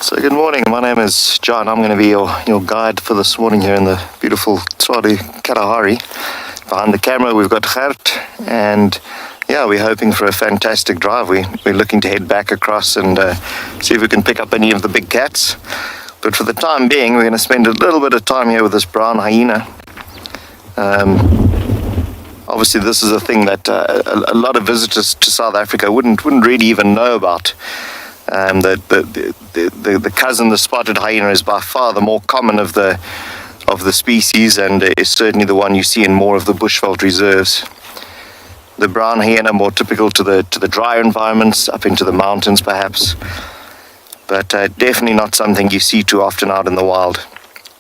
So good morning, my name is John. I'm going to be your guide for this morning here in the beautiful Tswadu Kalahari. Behind the camera we've got Gert, and yeah, we're hoping for a fantastic drive. We're looking to head back across and see if we can pick up any of the big cats. But for the time being, we're going to spend a little bit of time here with this brown hyena. Obviously this is a thing that a lot of visitors to South Africa wouldn't really even know about. The cousin, the spotted hyena, is by far the more common of the species, and is certainly the one you see in more of the bushveld reserves. The brown hyena more typical to the drier environments, up into the mountains perhaps, but definitely not something you see too often out in the wild.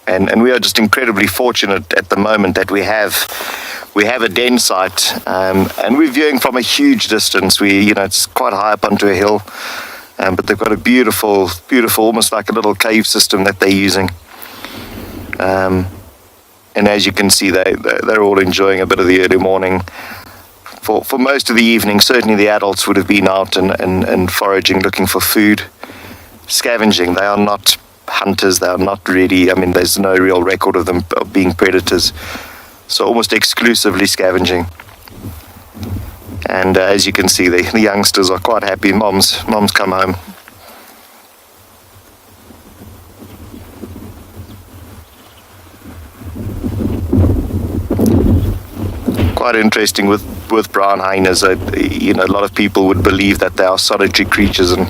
And we are just incredibly fortunate at the moment that we have a den site, and we're viewing from a huge distance. It's quite high up onto a hill. But they've got a beautiful, almost like a little cave system that they're using. And as you can see, they're all enjoying a bit of the early morning. For most of the evening, certainly the adults would have been out and foraging, looking for food, scavenging. They are not hunters. They are not really, there's no real record of them being predators. So almost exclusively scavenging. And as you can see, the youngsters are quite happy. Mom's come home. Quite interesting with brown hyenas. A lot of people would believe that they are solitary creatures, and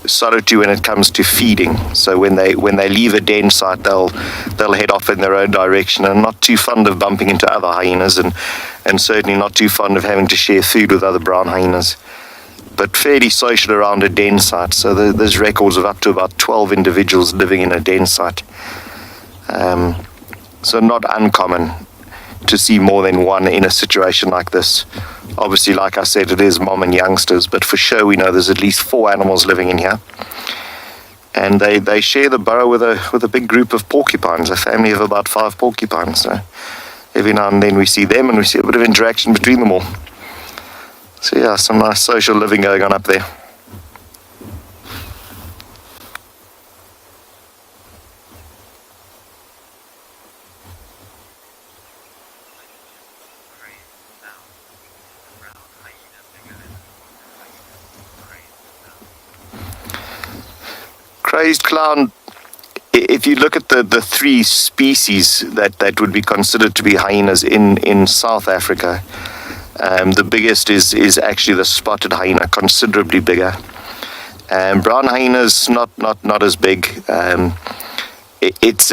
solitary when it comes to feeding. So when they leave a den site, they'll head off in their own direction, and not too fond of bumping into other hyenas, and certainly not too fond of having to share food with other brown hyenas, but fairly social around a den site. So there's records of up to about 12 individuals living in a den site. So not uncommon to see more than one in a situation like this. Obviously, like I said, it is mom and youngsters, but for sure we know there's at least 4 animals living in here. And they share the burrow with a big group of porcupines, a family of about 5 porcupines. So every now and then we see them, and we see a bit of interaction between them all. So yeah, some nice social living going on up there. Crazed clown, if you look at the 3 species that would be considered to be hyenas in South Africa, the biggest is actually the spotted hyena, considerably bigger. Brown hyenas not as big. It's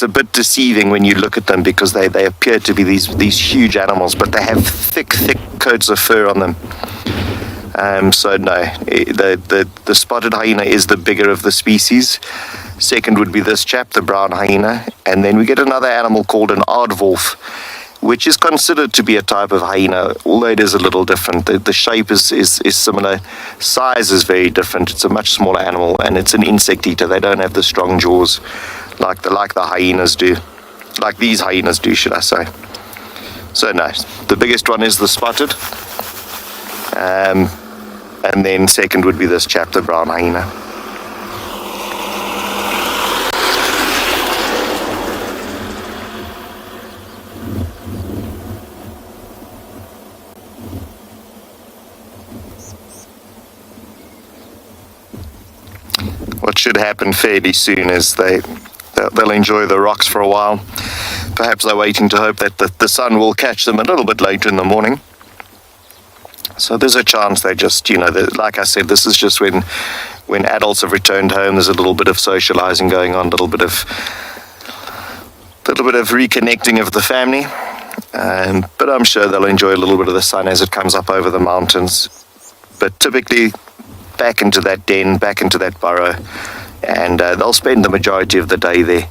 a bit deceiving when you look at them, because they appear to be these huge animals, but they have thick coats of fur on them. So no, the spotted hyena is the bigger of the species. Second would be this chap, the brown hyena, and then we get another animal called an aardwolf, which is considered to be a type of hyena, although it is a little different. The shape is similar, size is very different. It's a much smaller animal, and it's an insect eater. They don't have the strong jaws like the hyenas do, like these hyenas do, should I say. So no, the biggest one is the spotted. And then second would be this chap, the brown hyena. What should happen fairly soon is they'll enjoy the rocks for a while. Perhaps they're waiting to hope that the sun will catch them a little bit later in the morning. So there's a chance they just, like I said, this is just when adults have returned home. There's a little bit of socializing going on, a little bit of reconnecting of the family. But I'm sure they'll enjoy a little bit of the sun as it comes up over the mountains. But typically back into that den, back into that burrow, and they'll spend the majority of the day there.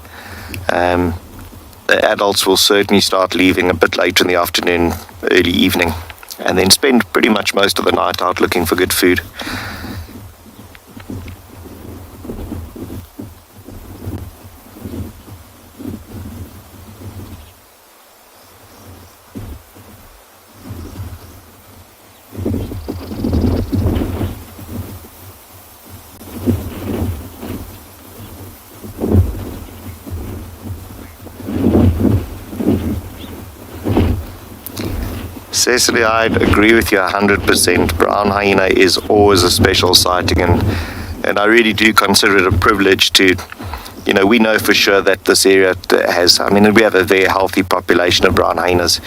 The adults will certainly start leaving a bit later in the afternoon, early evening. and then spend pretty much most of the night out looking for good food. Cecily, I'd agree with you 100%. Brown hyena is always a special sighting, and I really do consider it a privilege to, we know for sure that this area has, we have a very healthy population of brown hyenas,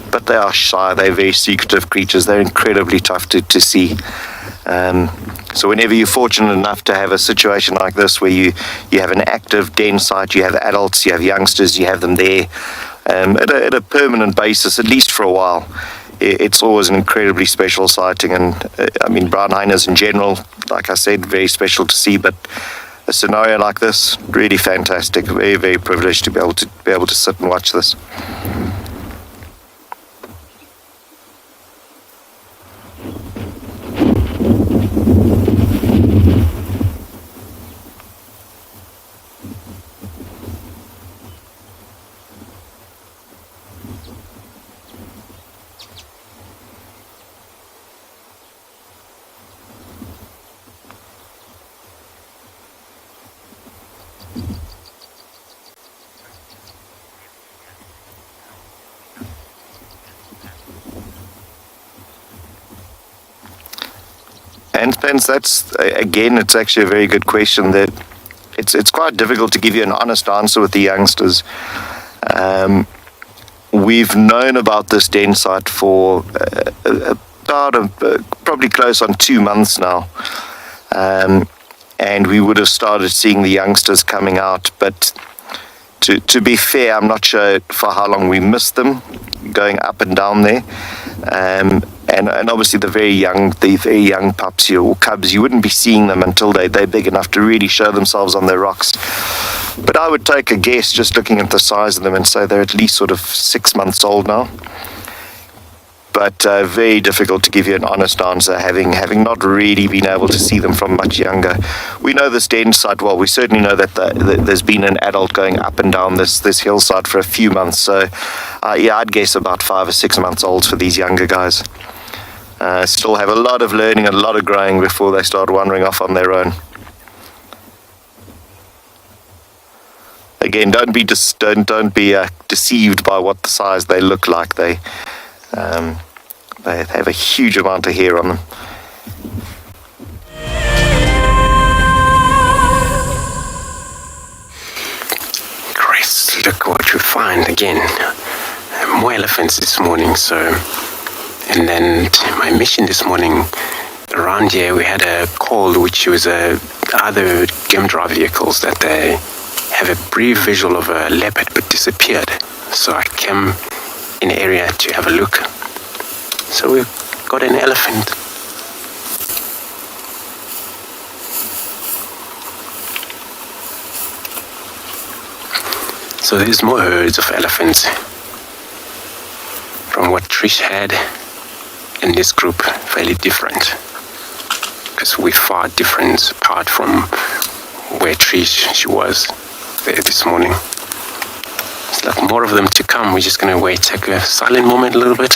but they are shy, they're very secretive creatures, they're incredibly tough to see. So whenever you're fortunate enough to have a situation like this where you have an active den site, you have adults, you have youngsters, you have them there at a permanent basis, at least for a while, it's always an incredibly special sighting. And brown hyenas in general, like I said, very special to see, but a scenario like this, really fantastic. Very, very privileged to be able to sit and watch this. And that's, again, it's actually a very good question. That it's quite difficult to give you an honest answer with the youngsters. We've known about this den site for about probably close on 2 months now. And we would have started seeing the youngsters coming out, but to be fair, I'm not sure for how long we missed them going up and down there. And obviously the very young pups or cubs, you wouldn't be seeing them until they're big enough to really show themselves on the rocks. But I would take a guess, just looking at the size of them, and say they're at least sort of 6 months old now. But very difficult to give you an honest answer, having not really been able to see them from much younger. We know this den site well. We certainly know that there's been an adult going up and down this hillside for a few months. So, I'd guess about 5 or 6 months old for these younger guys. Still have a lot of learning and a lot of growing before they start wandering off on their own. Again, don't be deceived by what the size they look like. They have a huge amount of hair on them. Chris, look what we find again. More elephants this morning. And then my mission this morning, around here we had a call which was other game drive vehicles that they have a brief visual of a leopard but disappeared. So I came in the area to have a look. So we've got an elephant. So there's more herds of elephants from what Trish had in this group, fairly different. Because we're far different apart from where she was there this morning. It's like more of them to come. We're just gonna wait, take a silent moment a little bit.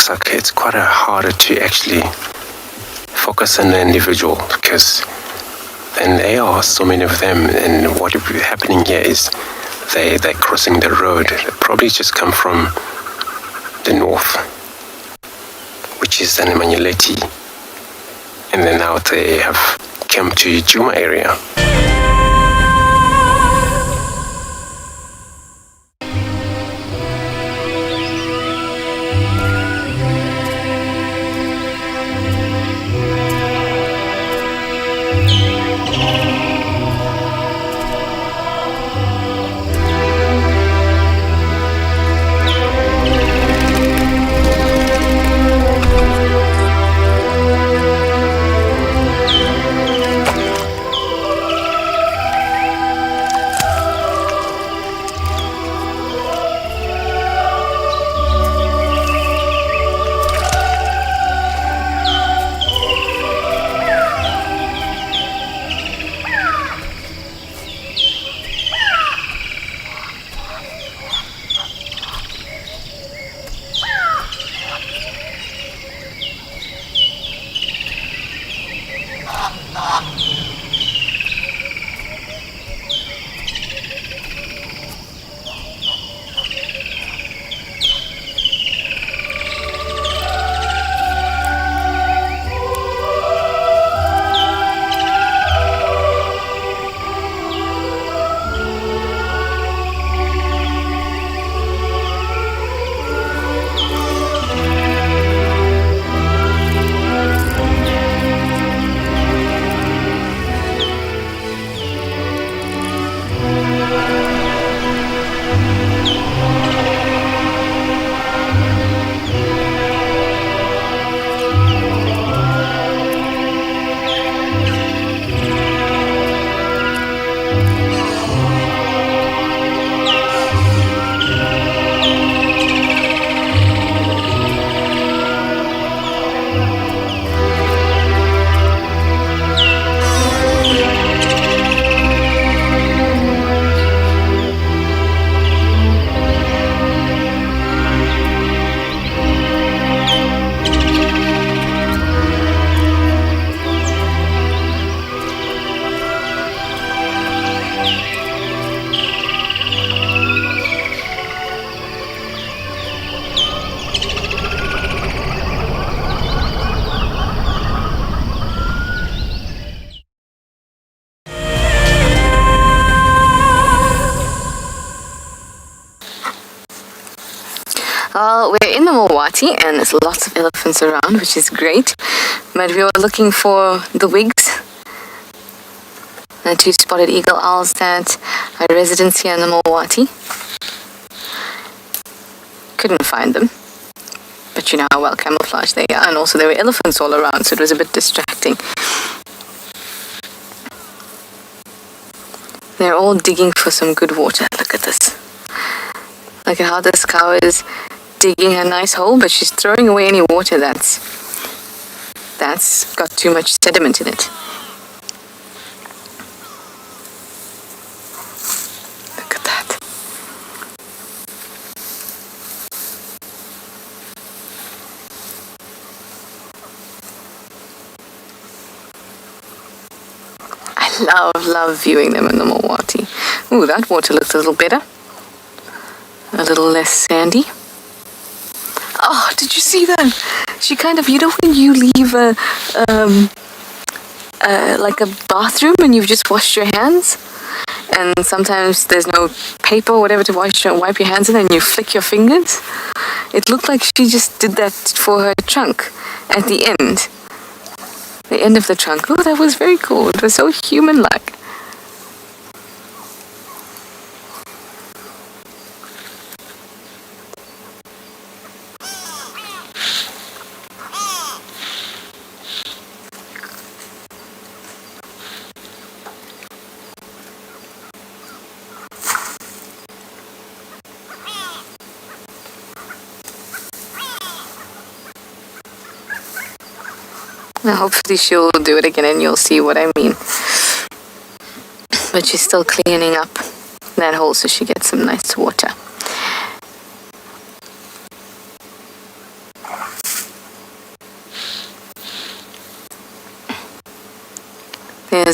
looks like it's quite harder to actually focus on the individual, because then there are so many of them, and what is happening here is they're crossing the road. They probably just come from the north, which is the Manyeleti, and then now they have come to Juma area. We're in the Mowati and there's lots of elephants around, which is great. But we were looking for the wigs, the two spotted eagle owls that are residents here in the Mowati. Couldn't find them. But you know how well camouflaged they are, and also there were elephants all around, so it was a bit distracting. They're all digging for some good water. Look at this. Look at how this cow is digging a nice hole, but she's throwing away any water that's got too much sediment in it. Look at that. I love viewing them in the Mowati. Ooh, that water looks a little better. A little less sandy. Oh, did you see that? She kind of, you know when you leave like a bathroom and you've just washed your hands? And sometimes there's no paper or whatever to wipe your hands in, and you flick your fingers? It looked like she just did that for her trunk at the end. The end of the trunk. Oh, that was very cool. It was so human-like. Now hopefully she'll do it again and you'll see what I mean. But she's still cleaning up that hole so she gets some nice water.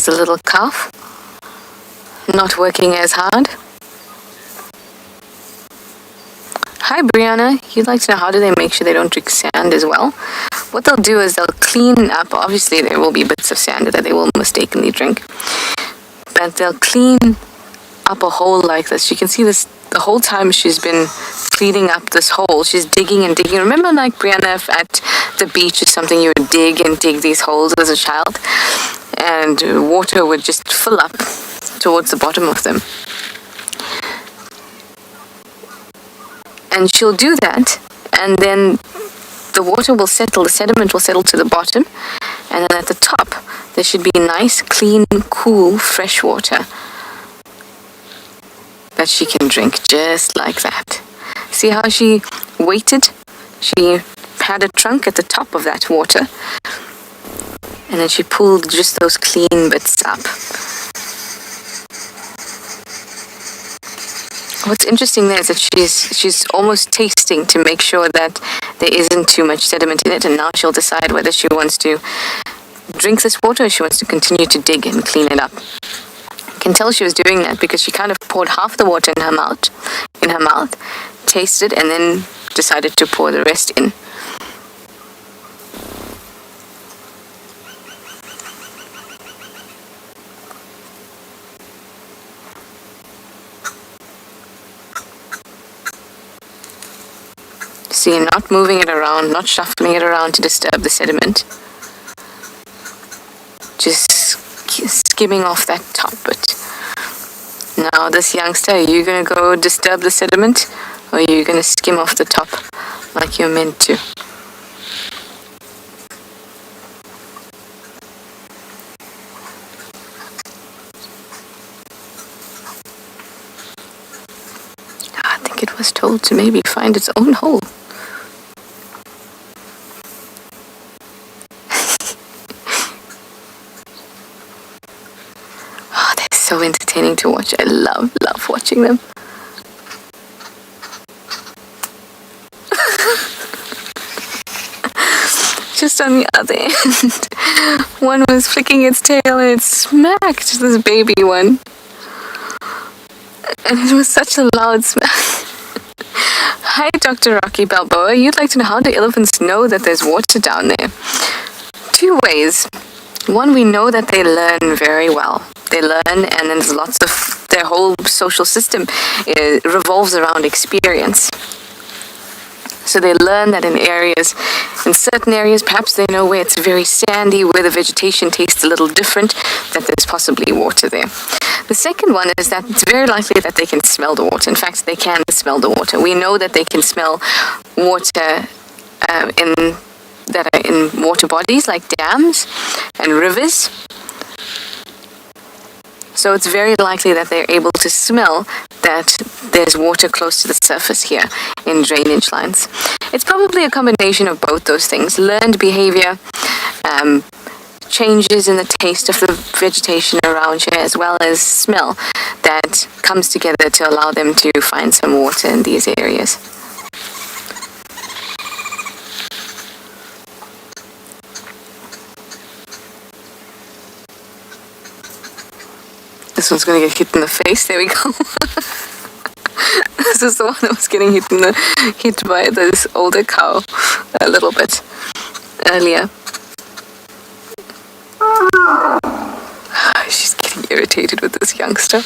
There's a little calf, not working as hard. Hi Brianna, you'd like to know how do they make sure they don't drink sand as well? What they'll do is they'll clean up, obviously there will be bits of sand that they will mistakenly drink, but they'll clean up a hole like this. You can see this the whole time she's been cleaning up this hole. She's digging and digging. Remember, like Brianna, if at the beach or something, you would dig and dig these holes as a child, and water would just fill up towards the bottom of them. And she'll do that, and then the water will settle, the sediment will settle to the bottom, and then at the top, there should be nice, clean, cool, fresh water that she can drink just like that. See how she waited? She had a trunk at the top of that water, and then she pulled just those clean bits up. What's interesting there is that she's almost tasting to make sure that there isn't too much sediment in it, and now she'll decide whether she wants to drink this water or she wants to continue to dig and clean it up. You can tell she was doing that because she kind of poured half the water in her mouth, tasted, and then decided to pour the rest in. See, not moving it around, not shuffling it around to disturb the sediment. Just skimming off that top bit. Now, this youngster, are you going to go disturb the sediment, or are you going to skim off the top like you're meant to? I think it was told to maybe find its own hole. So entertaining to watch. I love watching them. Just on the other end, one was flicking its tail and it smacked this baby one. And it was such a loud smack. Hi, Dr. Rocky Balboa. You'd like to know how do elephants know that there's water down there? Two ways. One, we know that they learn very well. They learn, and then there's lots of, their whole social system revolves around experience. So they learn that in certain areas, perhaps they know where it's very sandy, where the vegetation tastes a little different, that there's possibly water there. The second one is that it's very likely that they can smell the water. In fact, they can smell the water. We know that they can smell water that are in water bodies like dams and rivers. So it's very likely that they're able to smell that there's water close to the surface here in drainage lines. It's probably a combination of both those things. Learned behavior, changes in the taste of the vegetation around here, as well as smell that comes together to allow them to find some water in these areas. This one's going to get hit in the face. There we go. This is the one that was getting hit by this older cow a little bit earlier. She's getting irritated with this youngster.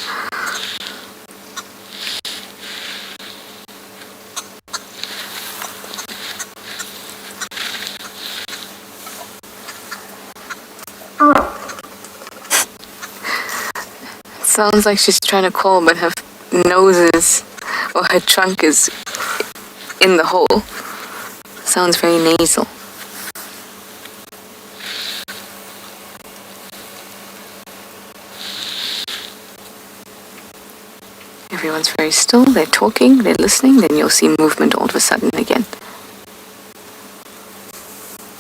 Sounds like she's trying to call, but her nose or her trunk is in the hole. Sounds very nasal. Everyone's very still, they're talking, they're listening, then you'll see movement all of a sudden again.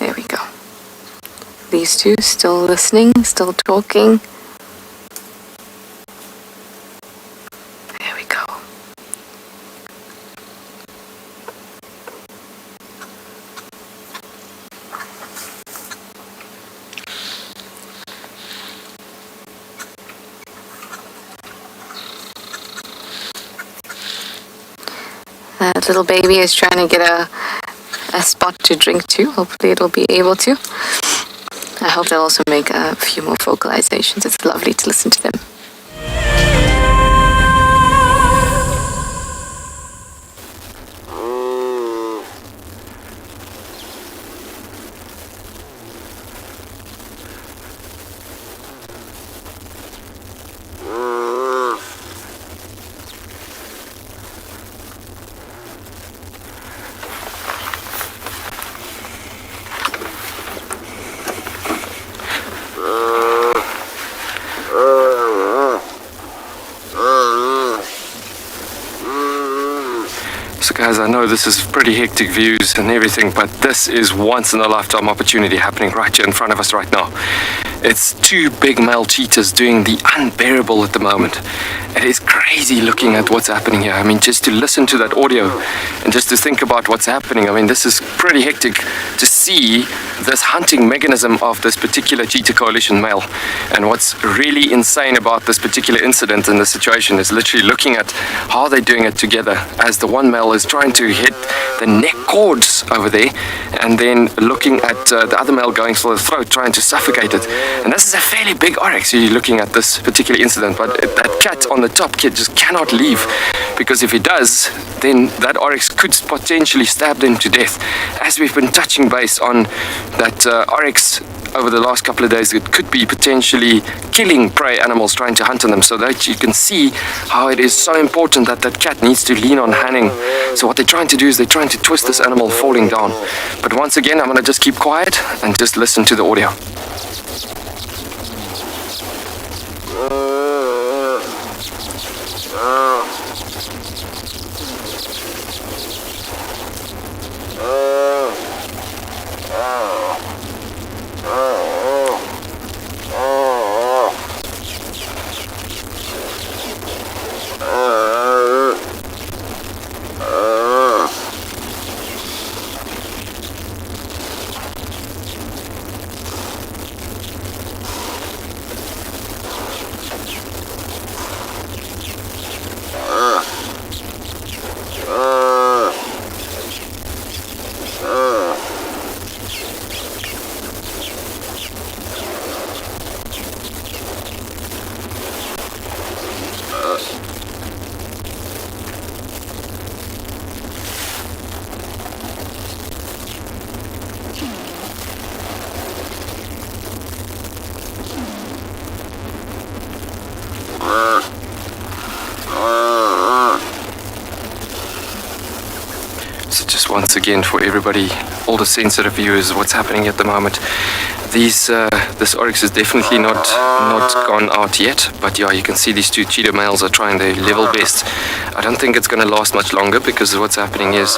There we go. These two still listening, still talking. That little baby is trying to get a spot to drink to. Hopefully it'll be able to. I hope they'll also make a few more vocalizations. It's lovely to listen to them. So guys, I know this is pretty hectic views and everything, but this is once in a lifetime opportunity happening right here in front of us right now. It's two big male cheetahs doing the unbearable at the moment. It is crazy looking at what's happening here. I mean, just to listen to that audio and just to think about what's happening. I mean, this is pretty hectic to see this hunting mechanism of this particular cheetah coalition male. And what's really insane about this particular incident and the situation is literally looking at how they're doing it together, as the one male is trying to hit the neck cords over there, and then looking at the other male going for the throat, trying to suffocate it. And this is a fairly big oryx you're looking at this particular incident, but that cat on the top kid just cannot leave, because if he does, then that oryx could potentially stab them to death. As we've been touching base on that oryx over the last couple of days, it could be potentially killing prey animals trying to hunt on them, so that you can see how it is so important that that cat needs to lean on Hanning. So what they're trying to do is they're trying to twist this animal falling down. But once again, I'm going to just keep quiet and just listen to the audio. So just once again for everybody, all the sensitive viewers, what's happening at the moment. This oryx is definitely not gone out yet, but yeah, you can see these two cheetah males are trying their level best. I don't think it's going to last much longer, because what's happening is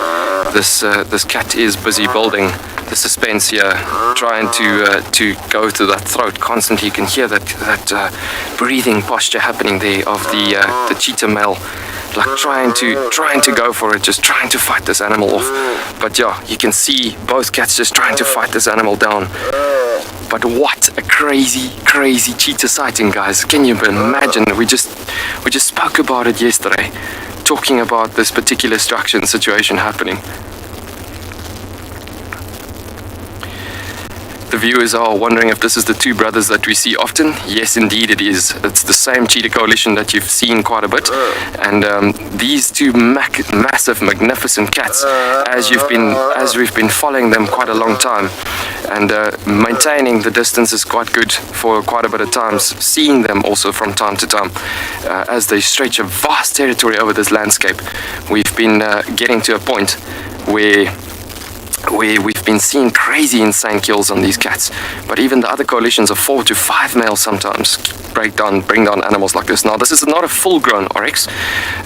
this cat is busy building the suspense here, trying to go to that throat constantly. You can hear that breathing posture happening there of the cheetah male, like trying to go for it, just trying to fight this animal off. But yeah, you can see both cats just trying to fight this animal down. But what a crazy cheetah sighting, guys. Can you imagine? We just spoke about it yesterday, talking about this particular structure and situation happening. The viewers are wondering if this is the two brothers that we see often. Yes, indeed it is. It's the same cheetah coalition that you've seen quite a bit. And these two massive, magnificent cats, as we've been following them quite a long time, and maintaining the distance is quite good for quite a bit of times, seeing them also from time to time as they stretch a vast territory over this landscape. We've been getting to a point where we've been seeing crazy insane kills on these cats, but even the other coalitions of 4 to 5 males sometimes bring down animals like this. Now this is not a full-grown oryx.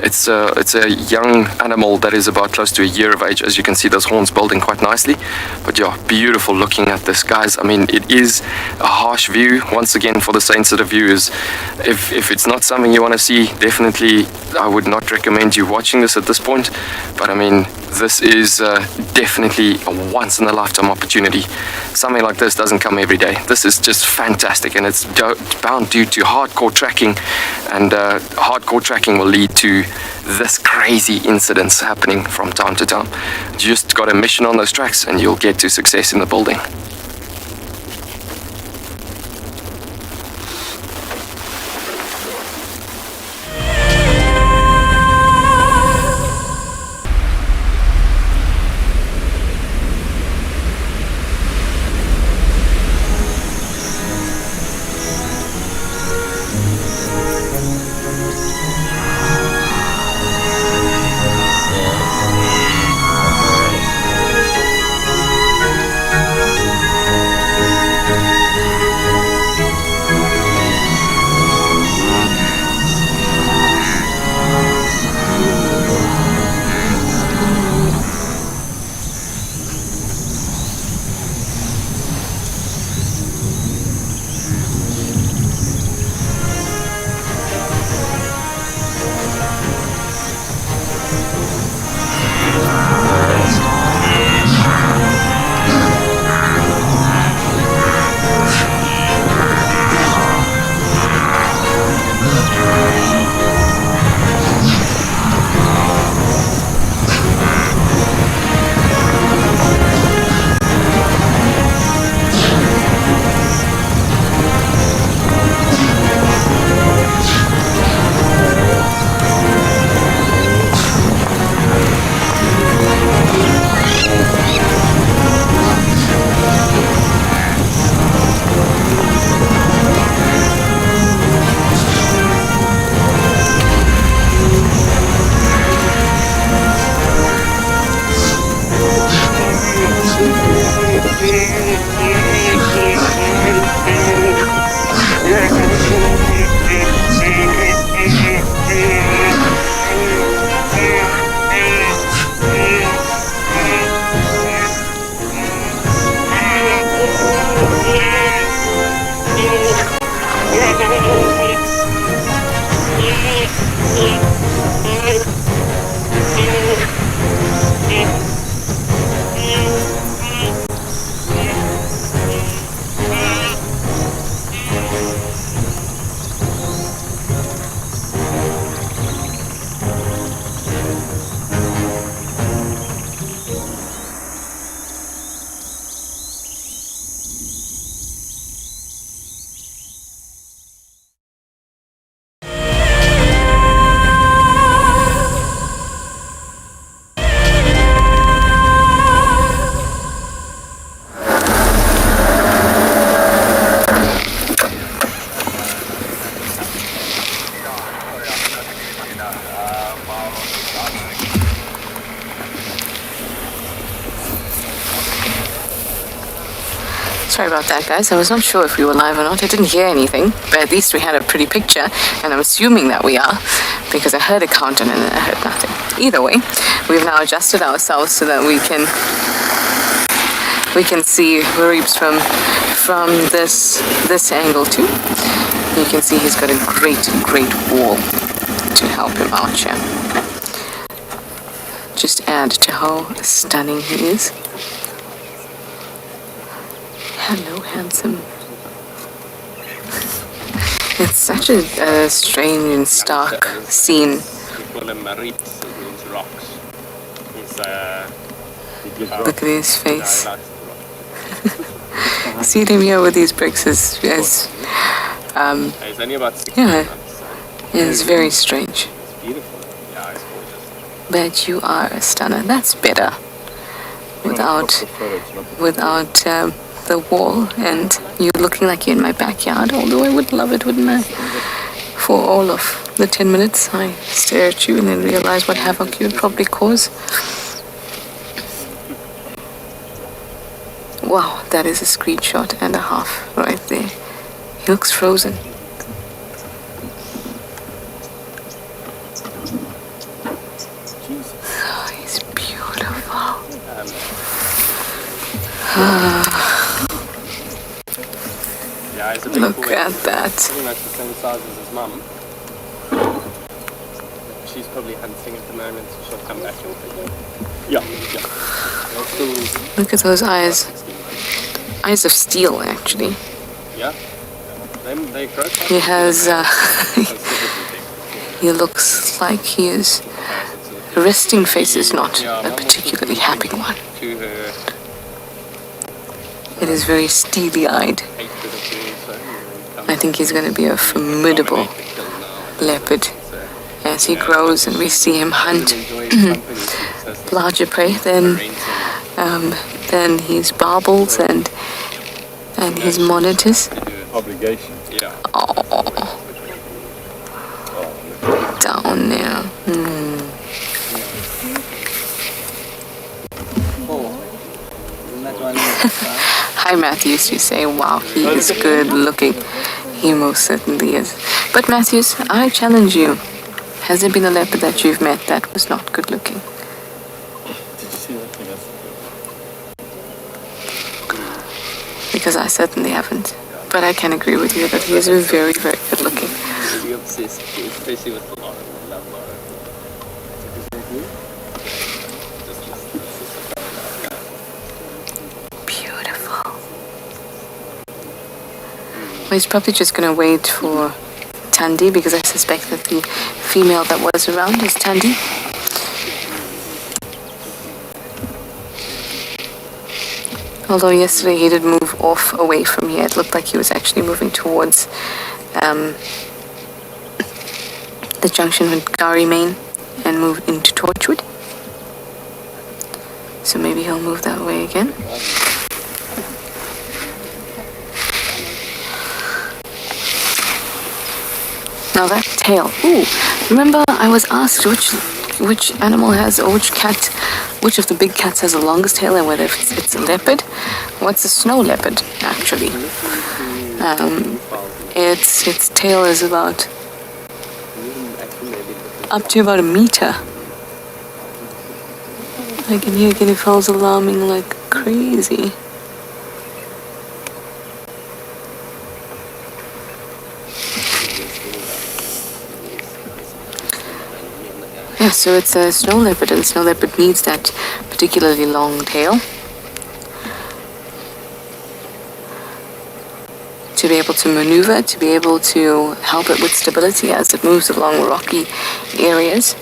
It's a young animal that is about close to a year of age. As you can see, those horns building quite nicely. But yeah, beautiful looking at this, guys. I mean, it is a harsh view once again for the sensitive viewers. If it's not something you want to see, definitely I would not recommend you watching this at this point. But I mean, this is definitely a once-in-a-lifetime opportunity. Something like this doesn't come every day. This is just fantastic, and it's bound due to hardcore tracking, and hardcore tracking will lead to this crazy incidents happening from time to time. You just got a mission on those tracks, and you'll get to success in the building. Sorry about that, guys. I was not sure if we were live or not. I didn't hear anything, but at least we had a pretty picture, and I'm assuming that we are, because I heard a countdown and then I heard nothing. Either way, we've now adjusted ourselves so that we can see Reeves from this angle too. You can see he's got a great wall to help him out here. Just add to how stunning he is. Hello, handsome. It's such a strange and stark scene. Look at his face. Seeing him here with these bricks is very strange. But you are a stunner. That's better. Without the wall and you looking like you're in my backyard, although I would love it, wouldn't I? For all of the 10 minutes I stare at you and then realize what havoc you'd probably cause. Wow, that is a screenshot and a half right there. He looks frozen. Oh, he's beautiful. Look at that. Pretty much the same size as his mum. she's probably hunting at the moment, so she'll come back and pick her. Yeah. Look at those eyes. Eyes of steel, actually. Yeah. They grow. He has, he looks like he is, the resting face is not a particularly happy one. It is very steely-eyed. I think he's going to be a formidable leopard as he grows and we see him hunt larger prey than his barbels and his monitors. Obligation. Yeah. Oh, down there. Hi, Matthews. You say, wow, he is good looking. He most certainly is. But Matthews, I challenge you. Has there been a leopard that you've met that was not good looking? Did you see that thing? Because I certainly haven't. But I can agree with you that he is very, very good looking. Really obsessed, especially with the love Beautiful. Well, he's probably just going to wait for Tandy because I suspect that the female that was around is Tandy. Although yesterday he did move off away from here. It looked like he was actually moving towards the junction with Gari Main and move into Torchwood. So maybe he'll move that way again. Now that tail. Ooh, remember I was asked which animal has, or which of the big cats has the longest tail and whether it's a leopard. What's a snow leopard, actually? Its tail is about up to about a meter. I can hear guinea fowls alarming like crazy. Yeah, so it's a snow leopard, and snow leopard needs that particularly long tail to be able to maneuver, to be able to help it with stability as it moves along rocky areas,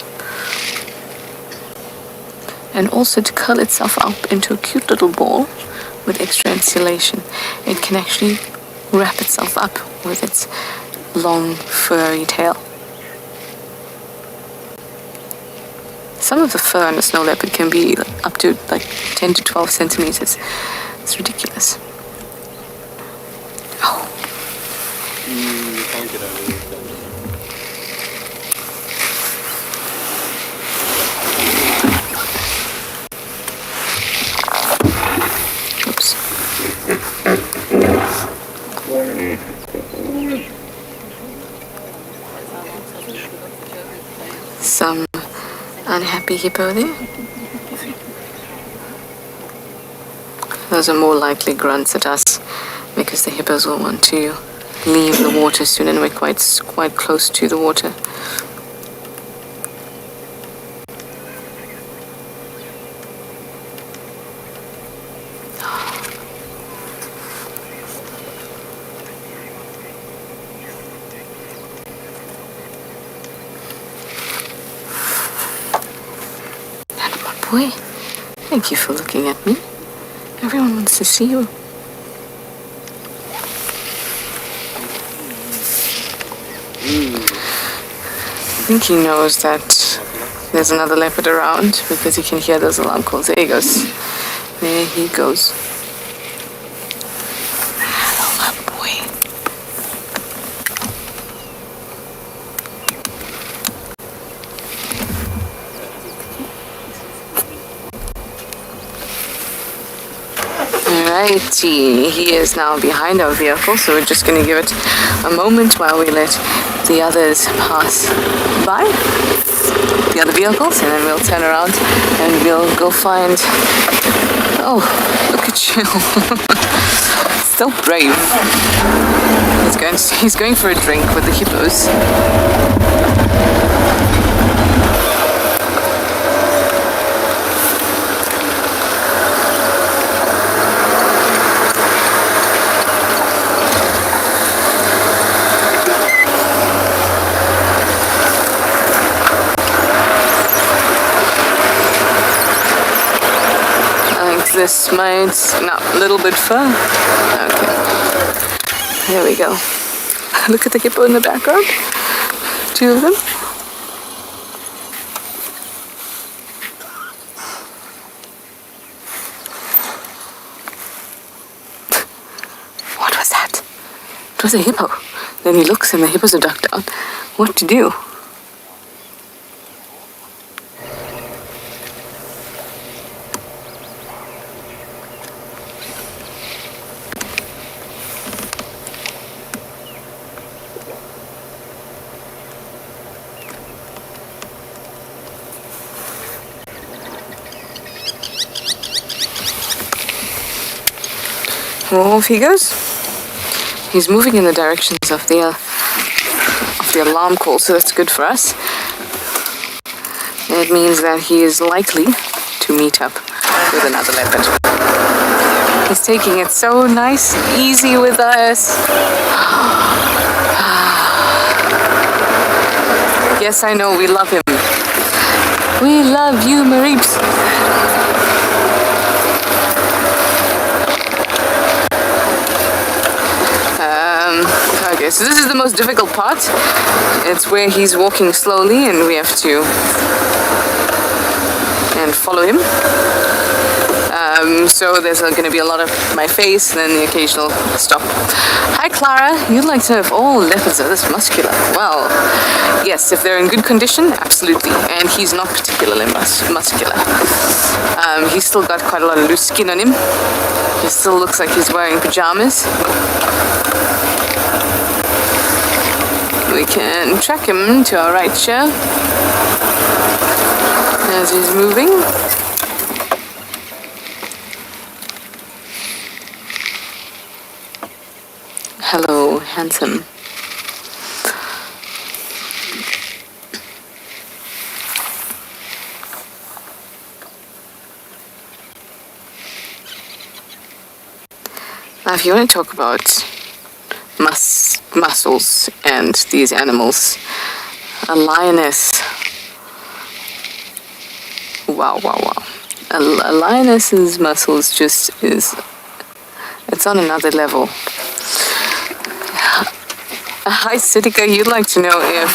and also to curl itself up into a cute little ball with extra insulation. It can actually wrap itself up with its long furry tail. Some of the fur on a snow leopard can be up to like 10 to 12 centimeters. It's ridiculous. Oh. You can't get over this. Oops. Some unhappy hippo there. Those are more likely grunts at us because the hippos will want to leave the water soon, and we're quite close to the water. Boy, thank you for looking at me. Everyone wants to see you. I think he knows that there's another leopard around because he can hear those alarm calls. There he goes. There he goes. Hello, my boy. Alrighty, he is now behind our vehicle, so we're just going to give it a moment while we let the others pass by, the other vehicles, and then we'll turn around and we'll go find... Oh, look at you. So brave. He's going for a drink with the hippos. this might... No, a little bit fur. Okay. There we go. Look at the hippo in the background. 2 of them. What was that? It was a hippo. Then he looks and the hippos are ducked down. What to do? Off he goes. He's moving in the directions of the alarm call, so that's good for us. It means that he is likely to meet up with another leopard. He's taking it so nice and easy with us. Yes, I know, we love him. We love you, Mareeps. Okay, so this is the most difficult part. It's where he's walking slowly and we have to follow him. So there's going to be a lot of my face and then the occasional stop. Hi Clara, you'd like to know if all leopards are this muscular? Well, yes, if they're in good condition, absolutely. And he's not particularly muscular. He's still got quite a lot of loose skin on him. He still looks like he's wearing pajamas. We can track him to our right here as he's moving. Hello, handsome. Now, if you want to talk about muscles and these animals, a lioness. Wow. A lioness's muscles just is, it's on another level. Hi Siddika, you'd like to know if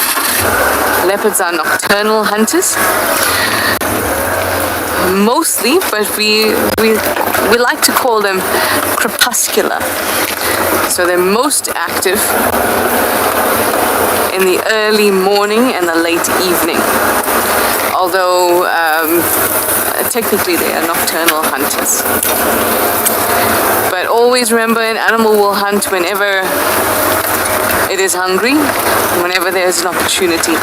leopards are nocturnal hunters? Mostly, but we like to call them crepuscular. So they're most active in the early morning and the late evening. Although technically they are nocturnal hunters. But always remember, an animal will hunt whenever it is hungry, whenever there's an opportunity.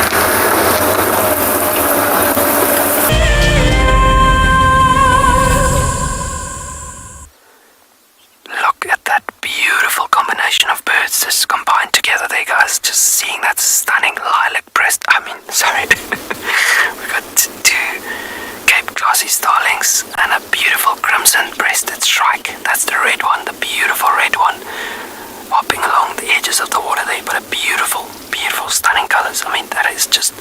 Look at that beautiful combination of birds just combined together there, guys. Just seeing that stunning lilac breast. We've got 2 Cape glossy starlings and a beautiful crimson-breasted shrike. That's the red one, the beautiful red one, hopping along the edges of the water there. But a beautiful, beautiful, stunning colors. That is just,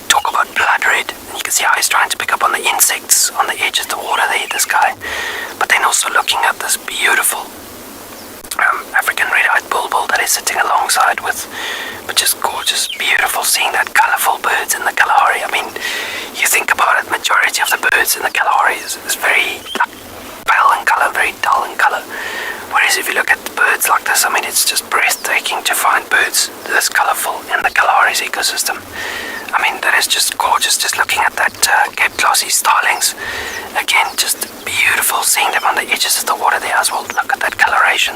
talk about blood red. And you can see how he's trying to pick up on the insects on the edge of the water there, this guy. But then also looking at this beautiful African red-eyed bulbul that is sitting alongside with, but just gorgeous, beautiful, seeing that colorful birds in the Kalahari. You think about it, majority of the birds in the Kalahari is very pale in color, very dull in color. Whereas if you look at birds like this, it's just breathtaking to find birds this colorful in the Kalahari's ecosystem. That is just gorgeous, just looking at that Cape glossy starlings. Again, just beautiful seeing them on the edges of the water there as well. Look at that coloration.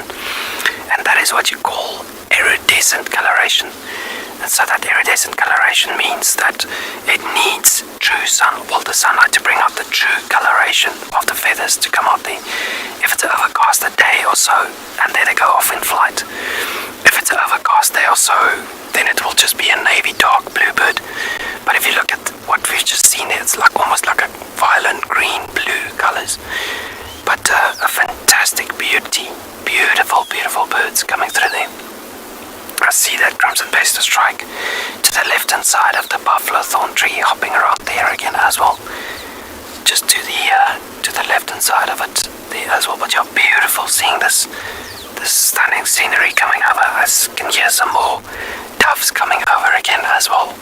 And that is what you call iridescent coloration. And so that iridescent coloration means that it needs the sunlight to bring out the true coloration of the feathers to come out there. If it's overcast a day or so, and then they go off in flight. If it's overcast day or so, then it will just be a navy dark blue bird. But if you look at what we've just seen there, it's almost like a violent green blue colors. But a fantastic beauty, beautiful, beautiful birds coming through there. I see that crimson-breasted shrike to the left-hand side of the buffalo thorn tree, hopping around there again as well. Just to the left-hand side of it, as well. But yeah, beautiful seeing this stunning scenery coming over. I can hear some more doves coming over again as well.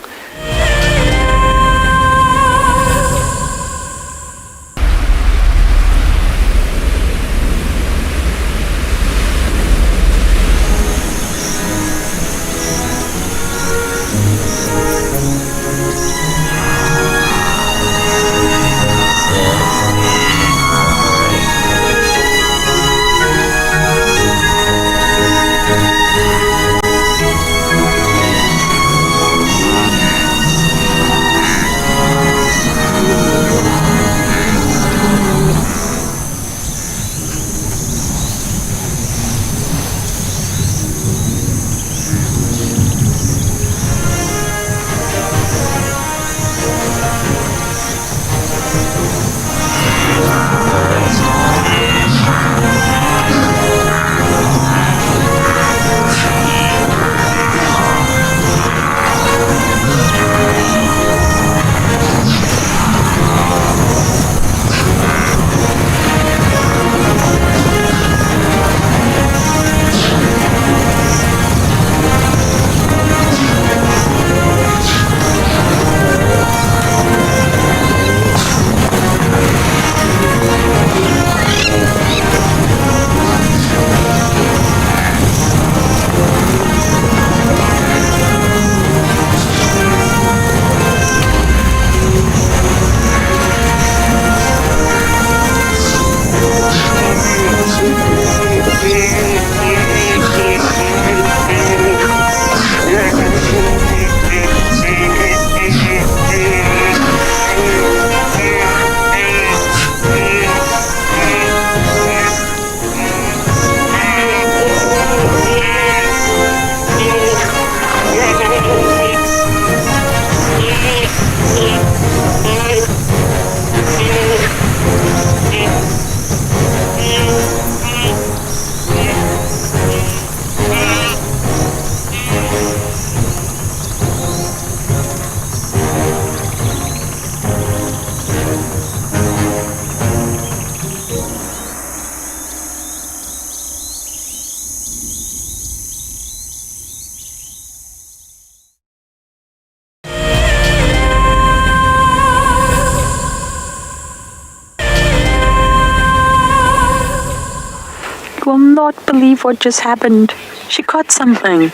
You will not believe what just happened. She caught something.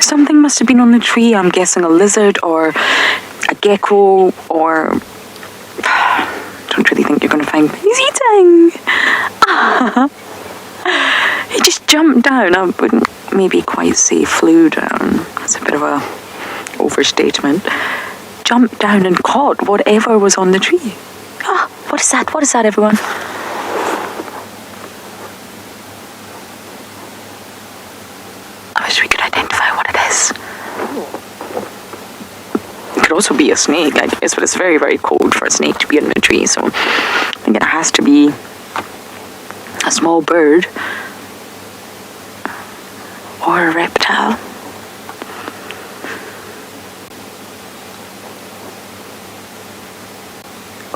Something must have been on the tree. I'm guessing a lizard or a gecko or... Don't really think you're going to find... He's eating! He just jumped down. I wouldn't maybe quite say flew down. That's a bit of a overstatement. Jumped down and caught whatever was on the tree. Ah, what is that? What is that, everyone? I wish we could identify what it is. It could also be a snake, I guess, but it's very, very cold for a snake to be in a tree, so I think it has to be a small bird or a reptile.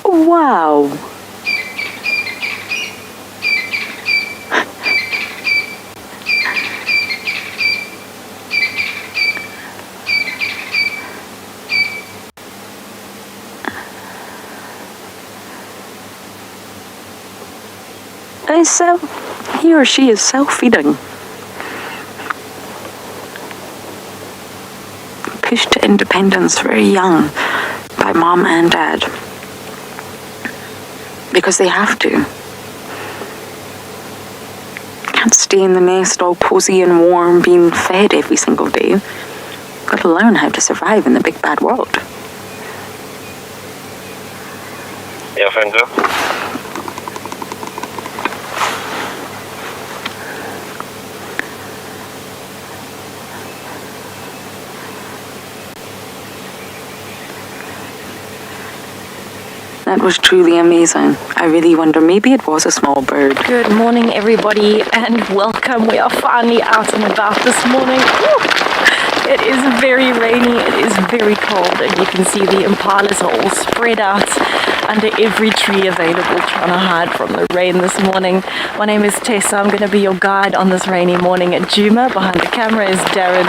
Wow. He or she is self-feeding. Pushed to independence very young by mom and dad. Because they have to. Can't stay in the nest all cozy and warm, being fed every single day. Got to learn how to survive in the big bad world. Ja, Fender. That was truly amazing. I really wonder, maybe it was a small bird. Good morning, everybody, and welcome. We are finally out and about this morning. Woo! It is very rainy, it is very cold, and you can see the impalas are all spread out under every tree available trying to hide from the rain this morning. My name is Tessa, I'm going to be your guide on this rainy morning at Djuma. Behind the camera is Darren.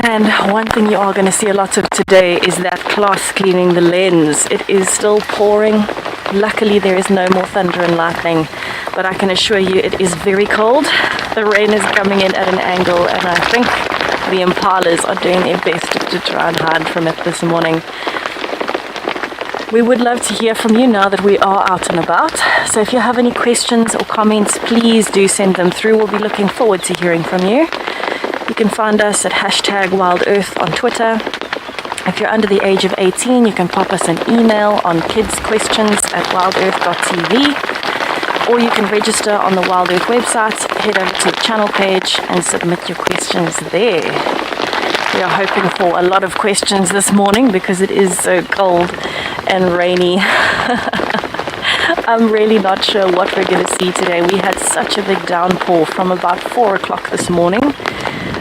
And one thing you are going to see a lot of today is that cloth cleaning the lens. It is still pouring. Luckily there is no more thunder and lightning, but I can assure you it is very cold. The rain is coming in at an angle, and I think the impalas are doing their best to try and hide from it this morning. We would love to hear from you now that we are out and about. So if you have any questions or comments, please do send them through. We'll be looking forward to hearing from you. You can find us at #WildEarth on Twitter. If you're under the age of 18, you can pop us an email on kidsquestions@wildearth.tv, or you can register on the WildEarth website, head over to the channel page and submit your questions there. We are hoping for a lot of questions this morning because it is so cold and rainy. I'm really not sure what we're going to see today. We had such a big downpour from about 4 o'clock this morning,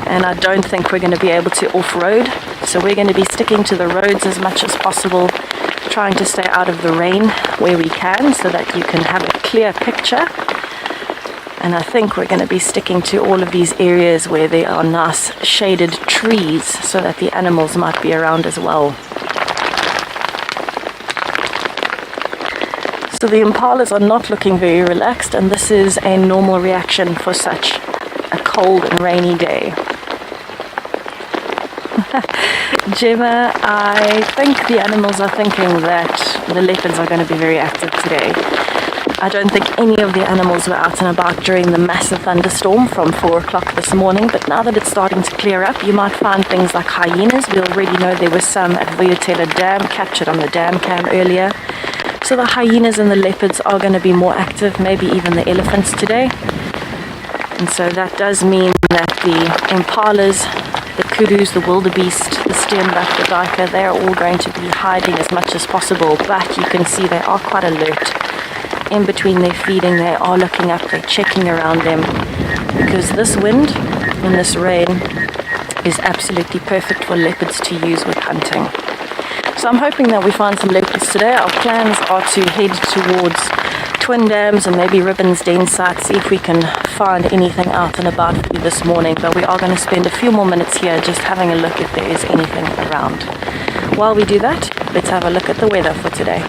and I don't think we're going to be able to off-road. So we're going to be sticking to the roads as much as possible, trying to stay out of the rain where we can so that you can have a clear picture. And I think we're going to be sticking to all of these areas where there are nice shaded trees so that the animals might be around as well. So the impalas are not looking very relaxed, and this is a normal reaction for such a cold and rainy day. Gemma, I think the animals are thinking that the leopards are going to be very active today. I don't think any of the animals were out and about during the massive thunderstorm from 4 o'clock this morning, but now that it's starting to clear up, you might find things like hyenas. We already know there were some at Vuyatela Dam, captured on the dam cam earlier. So the hyenas and the leopards are going to be more active, maybe even the elephants today. And so that does mean that the impalas, the kudus, the wildebeest, the steenbok, the duiker, they're all going to be hiding as much as possible, but you can see they are quite alert. In between their feeding, they are looking up, they're checking around them, because this wind and this rain is absolutely perfect for leopards to use with hunting. So I'm hoping that we find some leopards today. Our plans are to head towards Twin Dams and maybe Ribbons Den site, see if we can find anything out and about for you this morning. But we are going to spend a few more minutes here just having a look if there is anything around. While we do that, let's have a look at the weather for today.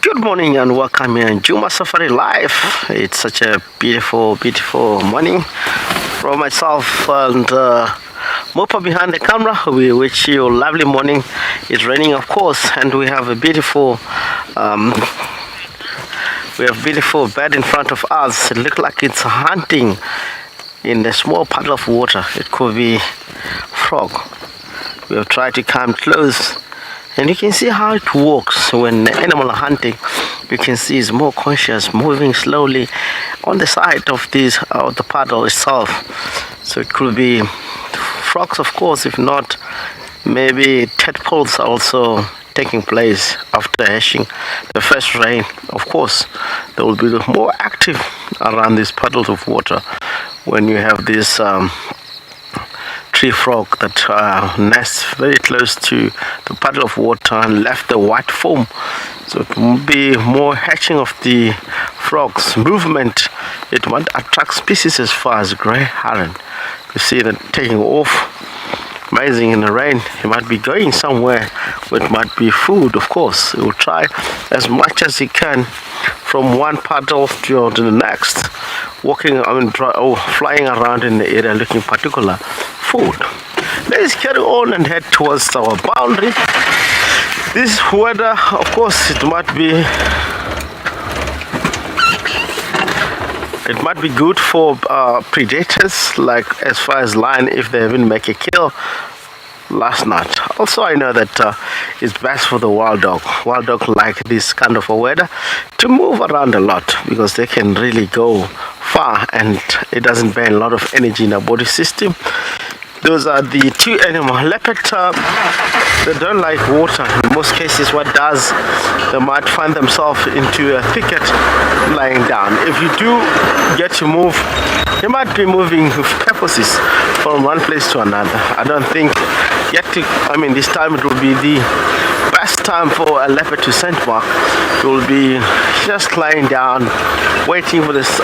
Good morning and welcome here in Djuma Safari Live. It's such a beautiful, beautiful morning. From myself and Mopa behind the camera, we wish you a lovely morning. It's raining, of course, and we have a beautiful bird in front of us. It looks like it's hunting in a small puddle of water. It could be frog. We have tried to come close, and you can see how it walks when the animal are hunting. You can see it's more conscious, moving slowly on the side of the puddle itself. So it could be frogs, of course. If not, maybe tadpoles are also taking place after hashing the first rain. Of course, they will be more active around these puddles of water when you have this tree frog that nests very close to the puddle of water and left the white foam. So it will be more hatching of the frogs. Movement, it might attract species as far as grey heron. You see that taking off, amazing in the rain. It might be going somewhere where it might be food, of course. It will try as much as it can from one puddle to the next, walking, flying around in the area looking particular food. Let's carry on and head towards our boundary. This weather, of course, it might be good for predators, like as far as lion, if they even make a kill last night. Also, I know that it's best for the wild dog. Wild dog like this kind of a weather to move around a lot because they can really go far and it doesn't burn a lot of energy in their body system. Those are the two animals. Leopard, they don't like water. In most cases, what does, they might find themselves into a thicket lying down. If you do get to move, you might be moving with purposes from one place to another. I don't think this time it will be the best time for a leopard to scent mark. It will be just lying down, waiting for this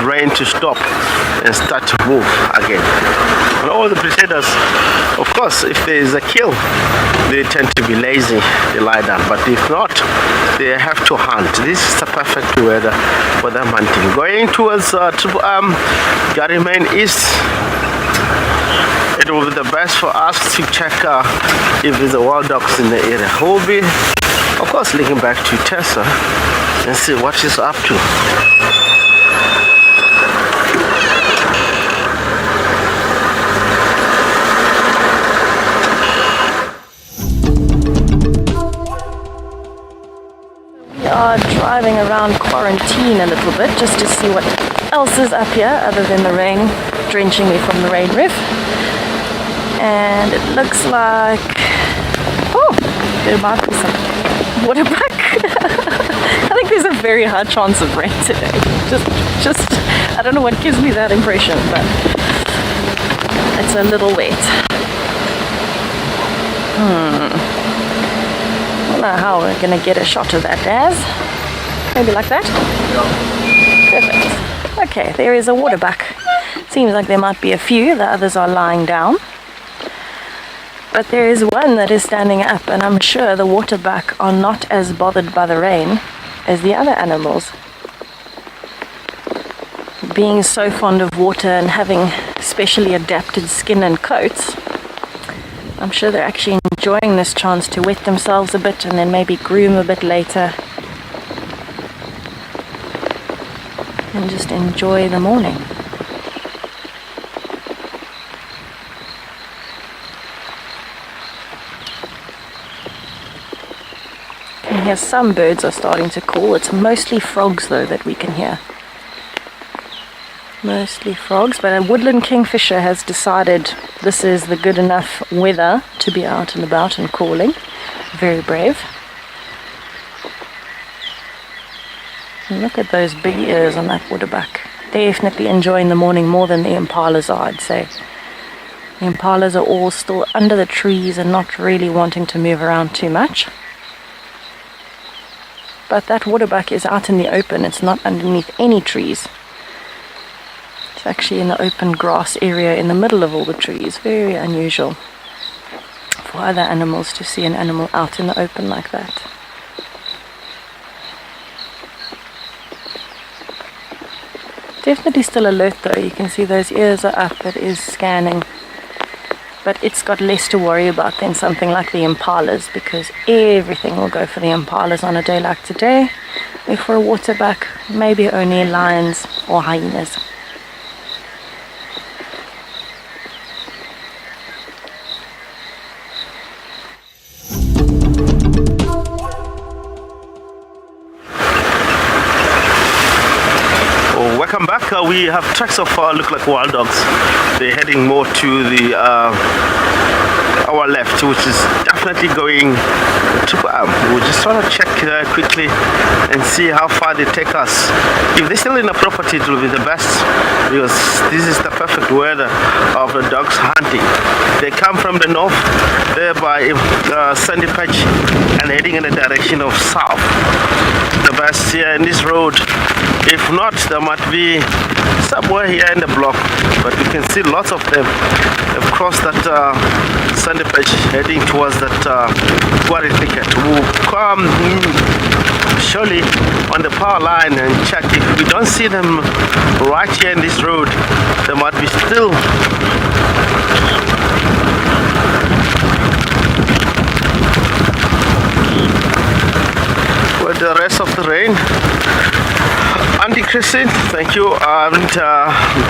rain to stop and start to move again. And all the predators, of course, if there is a kill, they tend to be lazy, they lie down. But if not, they have to hunt. This is the perfect weather for them hunting. Going towards Garimain East, it will be the best for us to check if there's a wild dogs in the area. We'll be, of course, linking back to Tessa and see what she's up to. We are driving around Quarantine a little bit just to see what else is up here other than the rain drenching me from the rain roof. And it looks like, there might be some waterbuck. I think there's a very high chance of rain today. Just, I don't know what gives me that impression, but it's a little wet. I don't know how we're gonna get a shot of that, Daz. Maybe like that? Yeah. Perfect. Okay, there is a waterbuck. Seems like there might be a few, the others are lying down. But there is one that is standing up, and I'm sure the waterbuck are not as bothered by the rain as the other animals. Being so fond of water and having specially adapted skin and coats, I'm sure they're actually enjoying this chance to wet themselves a bit and then maybe groom a bit later and just enjoy the morning. You can hear some birds are starting to call. It's mostly frogs though that we can hear. Mostly frogs, but a woodland kingfisher has decided this is the good enough weather to be out and about and calling. Very brave. And look at those big ears on that waterbuck. Definitely enjoying the morning more than the impalas are, I'd say. The impalas are all still under the trees and not really wanting to move around too much. But that waterbuck is out in the open. It's not underneath any trees. It's actually in the open grass area in the middle of all the trees. Very unusual for other animals to see an animal out in the open like that. Definitely still alert though. You can see those ears are up. It is scanning. But it's got less to worry about than something like the impalas, because everything will go for the impalas on a day like today. If for a waterbuck, maybe only lions or hyenas. Welcome back. We have tracks of look like wild dogs. They're heading more to the our left, which is definitely going to we'll just try to check quickly and see how far they take us. If they're still in the property, it will be the best, because this is the perfect weather of the dogs hunting. They come from the north, there by Sandy Patch, and heading in the direction of south. The best here in this road. If not, there might be somewhere here in the block, but you can see lots of them have crossed that Sandy Patch, heading towards that quarry thicket. We'll come surely on the power line and check. If we don't see them right here in this road, there might be still with the rest of the rain. Andy Christine, thank you. I didn't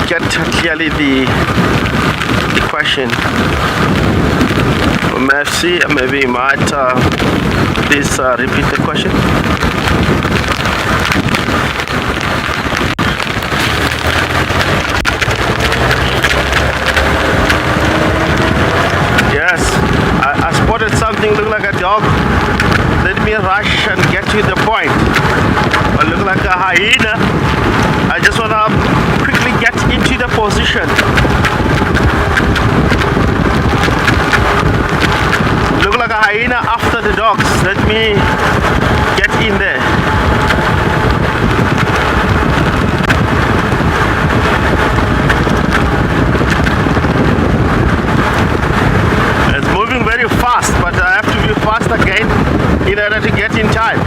get clearly the question. Merci, maybe you might please repeat the question. Yes, I spotted something look like a dog. Let me rush and get to the point. It look like a hyena. I just want to quickly get into the position. Look like a hyena after the dogs. Let me get in there. It's moving very fast, but I have to be fast again in order to get in time.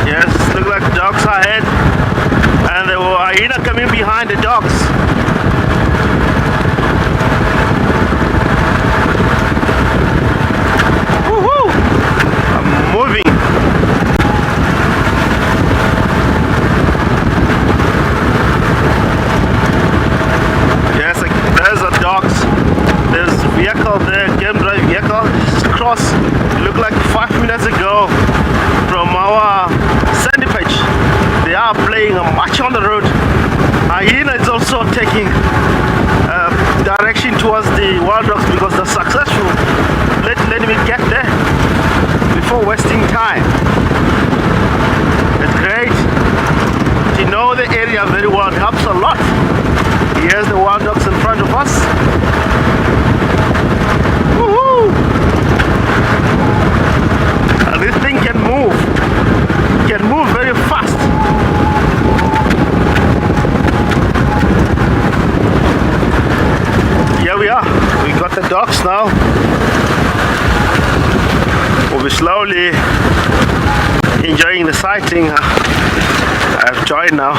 Yes, look like dogs ahead, and the hyena coming behind the dogs. Woohoo! I'm moving. Yes, there's a dogs. There's vehicle there, game drive vehicle. Just cross. Look like 5 minutes ago from our sandy patch. They are playing a match on the road. Hyena is also taking direction towards the wild dogs because they're successful. Let me get there before wasting time. It's great to know the area very well. It helps a lot. Here's the wild dogs in front of us. Woohoo! And this thing can move. It can move very fast. Here we are. We got the dogs now. We'll be slowly enjoying the sighting. I've joined now.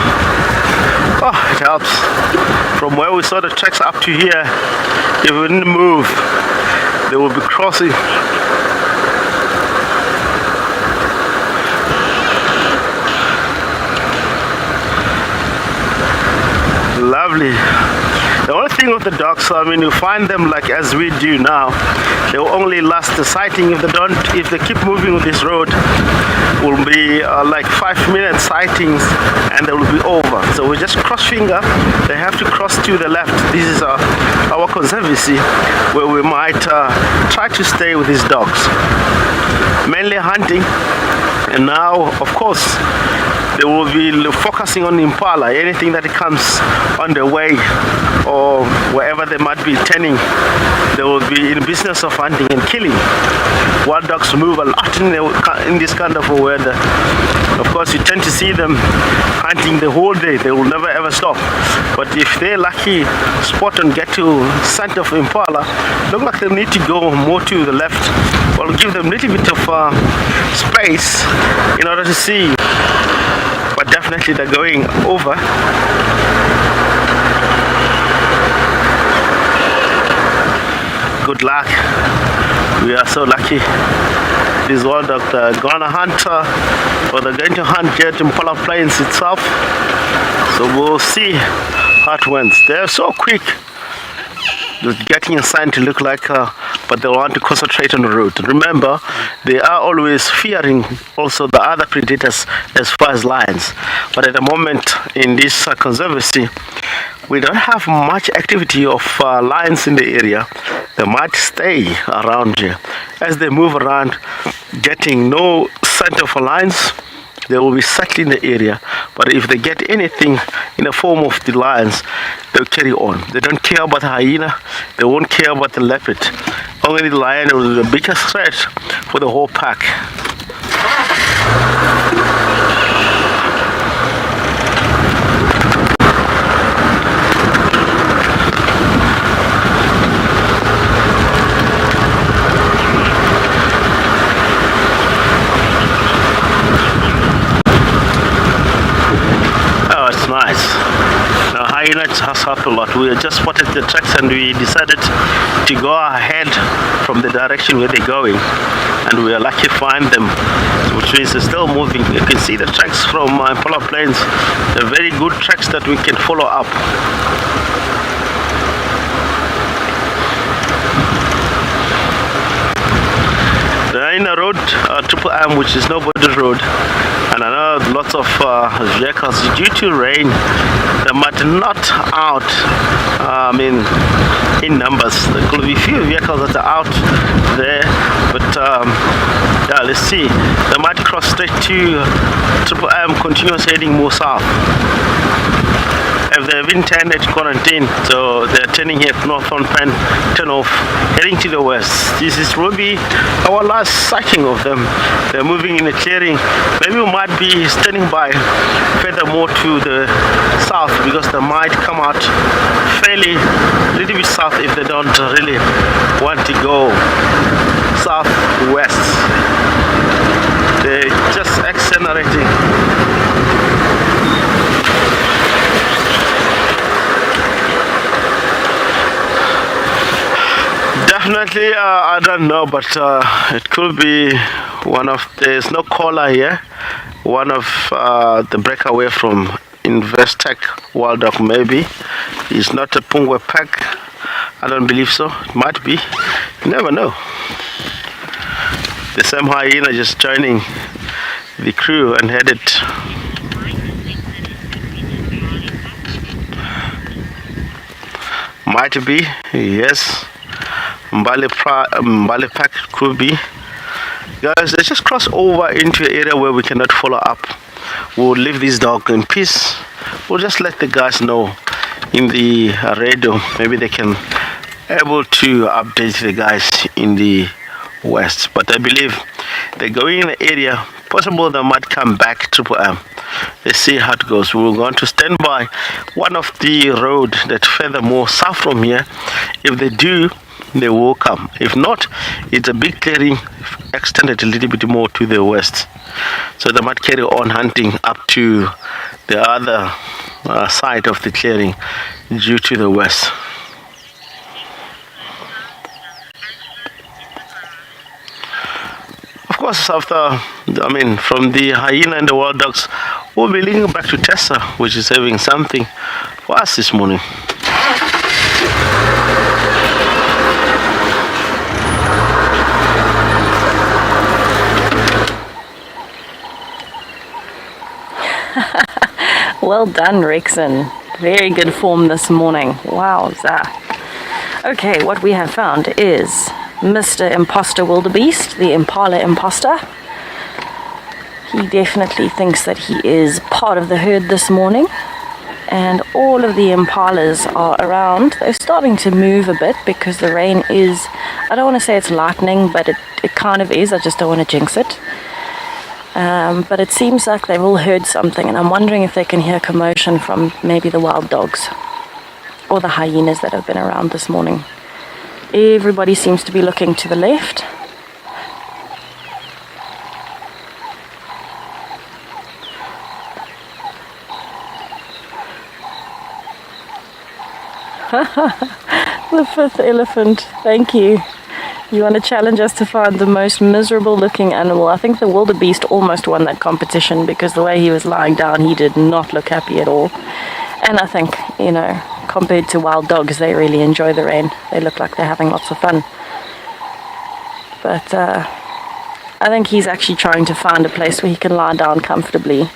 Oh, it helps. From where we saw the tracks up to here, if we didn't move, they will be crossing. Lovely. The only thing with the dogs, I mean, you find them like as we do now, they will only last the sighting if they keep moving with this road, will be like 5 minute sightings and they will be over. So we just cross finger, they have to cross to the left. This is our conservancy where we might try to stay with these dogs. Mainly hunting, and now of course they will be focusing on impala, anything that comes on the way or wherever they might be turning. They will be in business of hunting and killing. Wild dogs move a lot in this kind of weather. Of course, you tend to see them hunting the whole day. They will never ever stop. But if they're lucky, spot and get to scent of impala, look like they need to go more to the left. We'll give them a little bit of space in order to see. But definitely they're going over. Good luck. We are so lucky. This wild dog gonna hunt, or they're going to hunt here at Impala Plains itself. So we'll see how it went. They're so quick. Just getting a sign to look like, but they want to concentrate on the road. Remember, they are always fearing also the other predators as far as lions. But at the moment in this conservancy, we don't have much activity of lions in the area. They might stay around here. As they move around, getting no scent of lions, they will be settling the area. But if they get anything in the form of the lions, they'll carry on. They don't care about the hyena. They won't care about the leopard. Only the lion is the biggest threat for the whole pack. Nice. Now hyena has up a lot. We just spotted the tracks and we decided to go ahead from the direction where they're going, and we are lucky to find them, which means they're still moving. You can see the tracks from Impala Plains. They're very good tracks that we can follow up. They're in a road, Triple M, which is nobody's road, and I know lots of vehicles due to rain. They might not out. In numbers, there could be few vehicles that are out there, but yeah, let's see. They might cross straight to Triple M, continuous heading more south. If they've been turned at quarantine, so they're turning here north on Penn, turn off, heading to the west. This is probably our last sighting of them. They're moving in a clearing. Maybe we might be standing by furthermore to the south, because they might come out fairly a little bit south if they don't really want to go southwest. They're just accelerating. Definitely, I don't know, but it could be one of, there's no caller here, one of the breakaway from Investec WildEarth maybe. It's not a Pungwe pack. I don't believe so. It might be. You never know. The same hyena just joining the crew and headed. Might be, yes. Mbale pack could be. Guys, let's just cross over into an area where we cannot follow up. We'll leave this dog in peace. We'll just let the guys know in the radio. Maybe they can able to update the guys in the west. But I believe they're going in the area. Possible they might come back Triple M. Let's see how it goes. We're going to stand by one of the road that furthermore south from here. If they do, they will come. If not, it's a big clearing extended a little bit more to the west, so they might carry on hunting up to the other side of the clearing due to the west. Of course, after, from the hyena and the wild dogs, we'll be linking back to Tessa, which is having something for us this morning. Well done, Rexon. Very good form this morning. Wowza. Okay, what we have found is Mr. Imposter Wildebeest, the Impala Imposter. He definitely thinks that he is part of the herd this morning. And all of the impalas are around. They're starting to move a bit because the rain is, I don't want to say it's lightning, but it kind of is. I just don't want to jinx it. But it seems like they've all heard something, and I'm wondering if they can hear commotion from maybe the wild dogs or the hyenas that have been around this morning. Everybody seems to be looking to the left. The fifth elephant, thank you. You want to challenge us to find the most miserable looking animal. I think the wildebeest almost won that competition because the way he was lying down, he did not look happy at all. And I think, compared to wild dogs, they really enjoy the rain. They look like they're having lots of fun. But I think he's actually trying to find a place where he can lie down comfortably.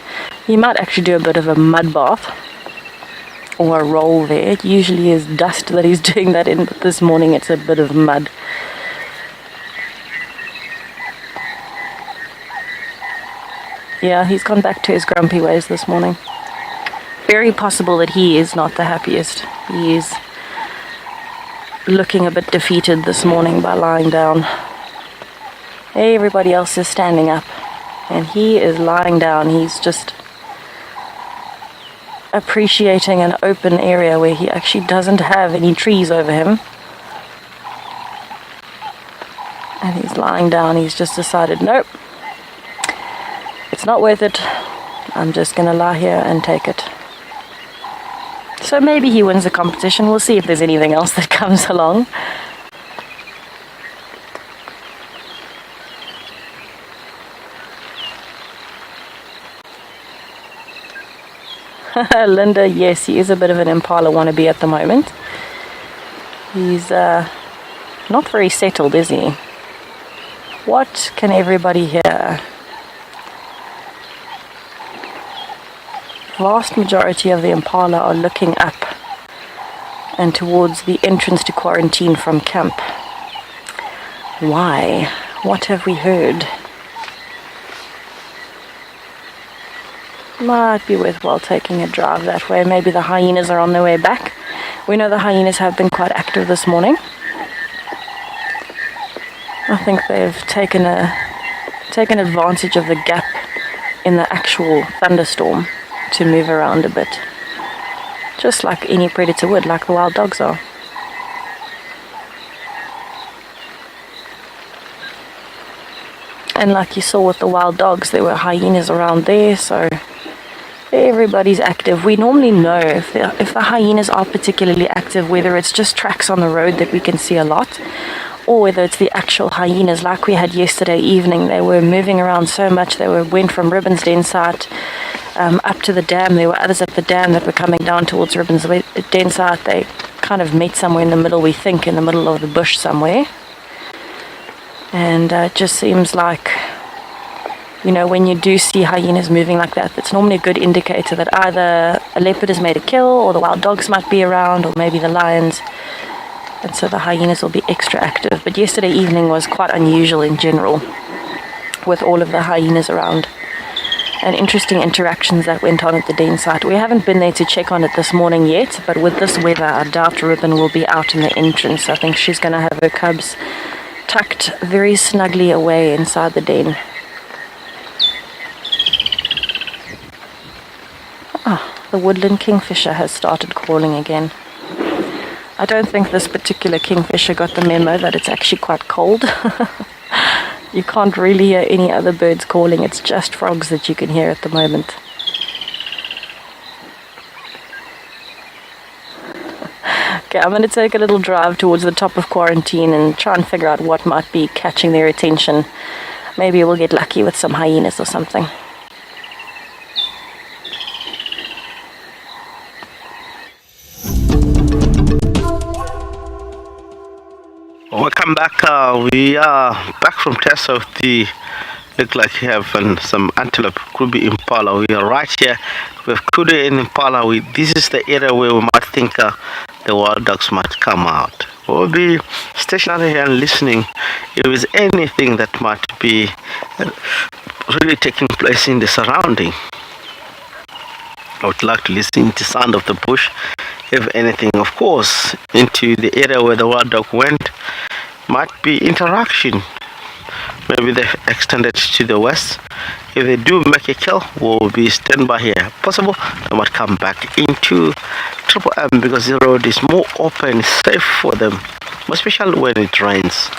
He might actually do a bit of a mud bath or a roll there. It usually is dust that he's doing that in, but this morning it's a bit of mud. Yeah, he's gone back to his grumpy ways this morning. Very possible that he is not the happiest. He is looking a bit defeated this morning by lying down. Everybody else is standing up, and he is lying down. He's just appreciating an open area where he actually doesn't have any trees over him. And he's lying down. He's just decided, nope. It's not worth it. I'm just going to lie here and take it. So maybe he wins the competition. We'll see if there's anything else that comes along. Linda, yes, he is a bit of an Impala wannabe at the moment. He's not very settled, is he? What can everybody hear? Vast majority of the Impala are looking up and towards the entrance to quarantine from camp. Why? What have we heard? Might be worthwhile taking a drive that way. Maybe the hyenas are on their way back. We know the hyenas have been quite active this morning. I think they've taken advantage of the gap in the actual thunderstorm to move around a bit. Just like any predator would, like the wild dogs are. And like you saw with the wild dogs, there were hyenas around there, so everybody's active. We normally know if the hyenas are particularly active, whether it's just tracks on the road that we can see a lot, or whether it's the actual hyenas like we had yesterday evening. They were moving around so much. They went from Ribbon's Den site up to the dam. There were others at the dam that were coming down towards Ribbon's Den site. They kind of met somewhere in the middle, we think, in the middle of the bush somewhere. And it just seems like, you know, when you do see hyenas moving like that, it's normally a good indicator that either a leopard has made a kill, or the wild dogs might be around, or maybe the lions. And so the hyenas will be extra active. But yesterday evening was quite unusual in general, with all of the hyenas around. And interesting interactions that went on at the den site. We haven't been there to check on it this morning yet, but with this weather, I doubt Ribbon will be out in the entrance. I think she's going to have her cubs tucked very snugly away inside the den. The woodland kingfisher has started calling again. I don't think this particular kingfisher got the memo that it's actually quite cold. You can't really hear any other birds calling. It's just frogs that you can hear at the moment. Okay, I'm going to take a little drive towards the top of quarantine and try and figure out what might be catching their attention. Maybe we'll get lucky with some hyenas or something. Welcome back. We are back from Tessa with the look like we have some antelope, could be impala. We are right here with kudu and impala. This is the area where we might think the wild dogs might come out. We'll be stationary here and listening if there's anything that might be really taking place in the surrounding. I would like to listen to the sound of the bush, if anything, of course, into the area where the wild dog went. Might be interaction. Maybe they extended to the west. If they do make a kill, we'll be standby here. Possible they might come back into Triple M because the road is more open, safe for them, especially when it rains.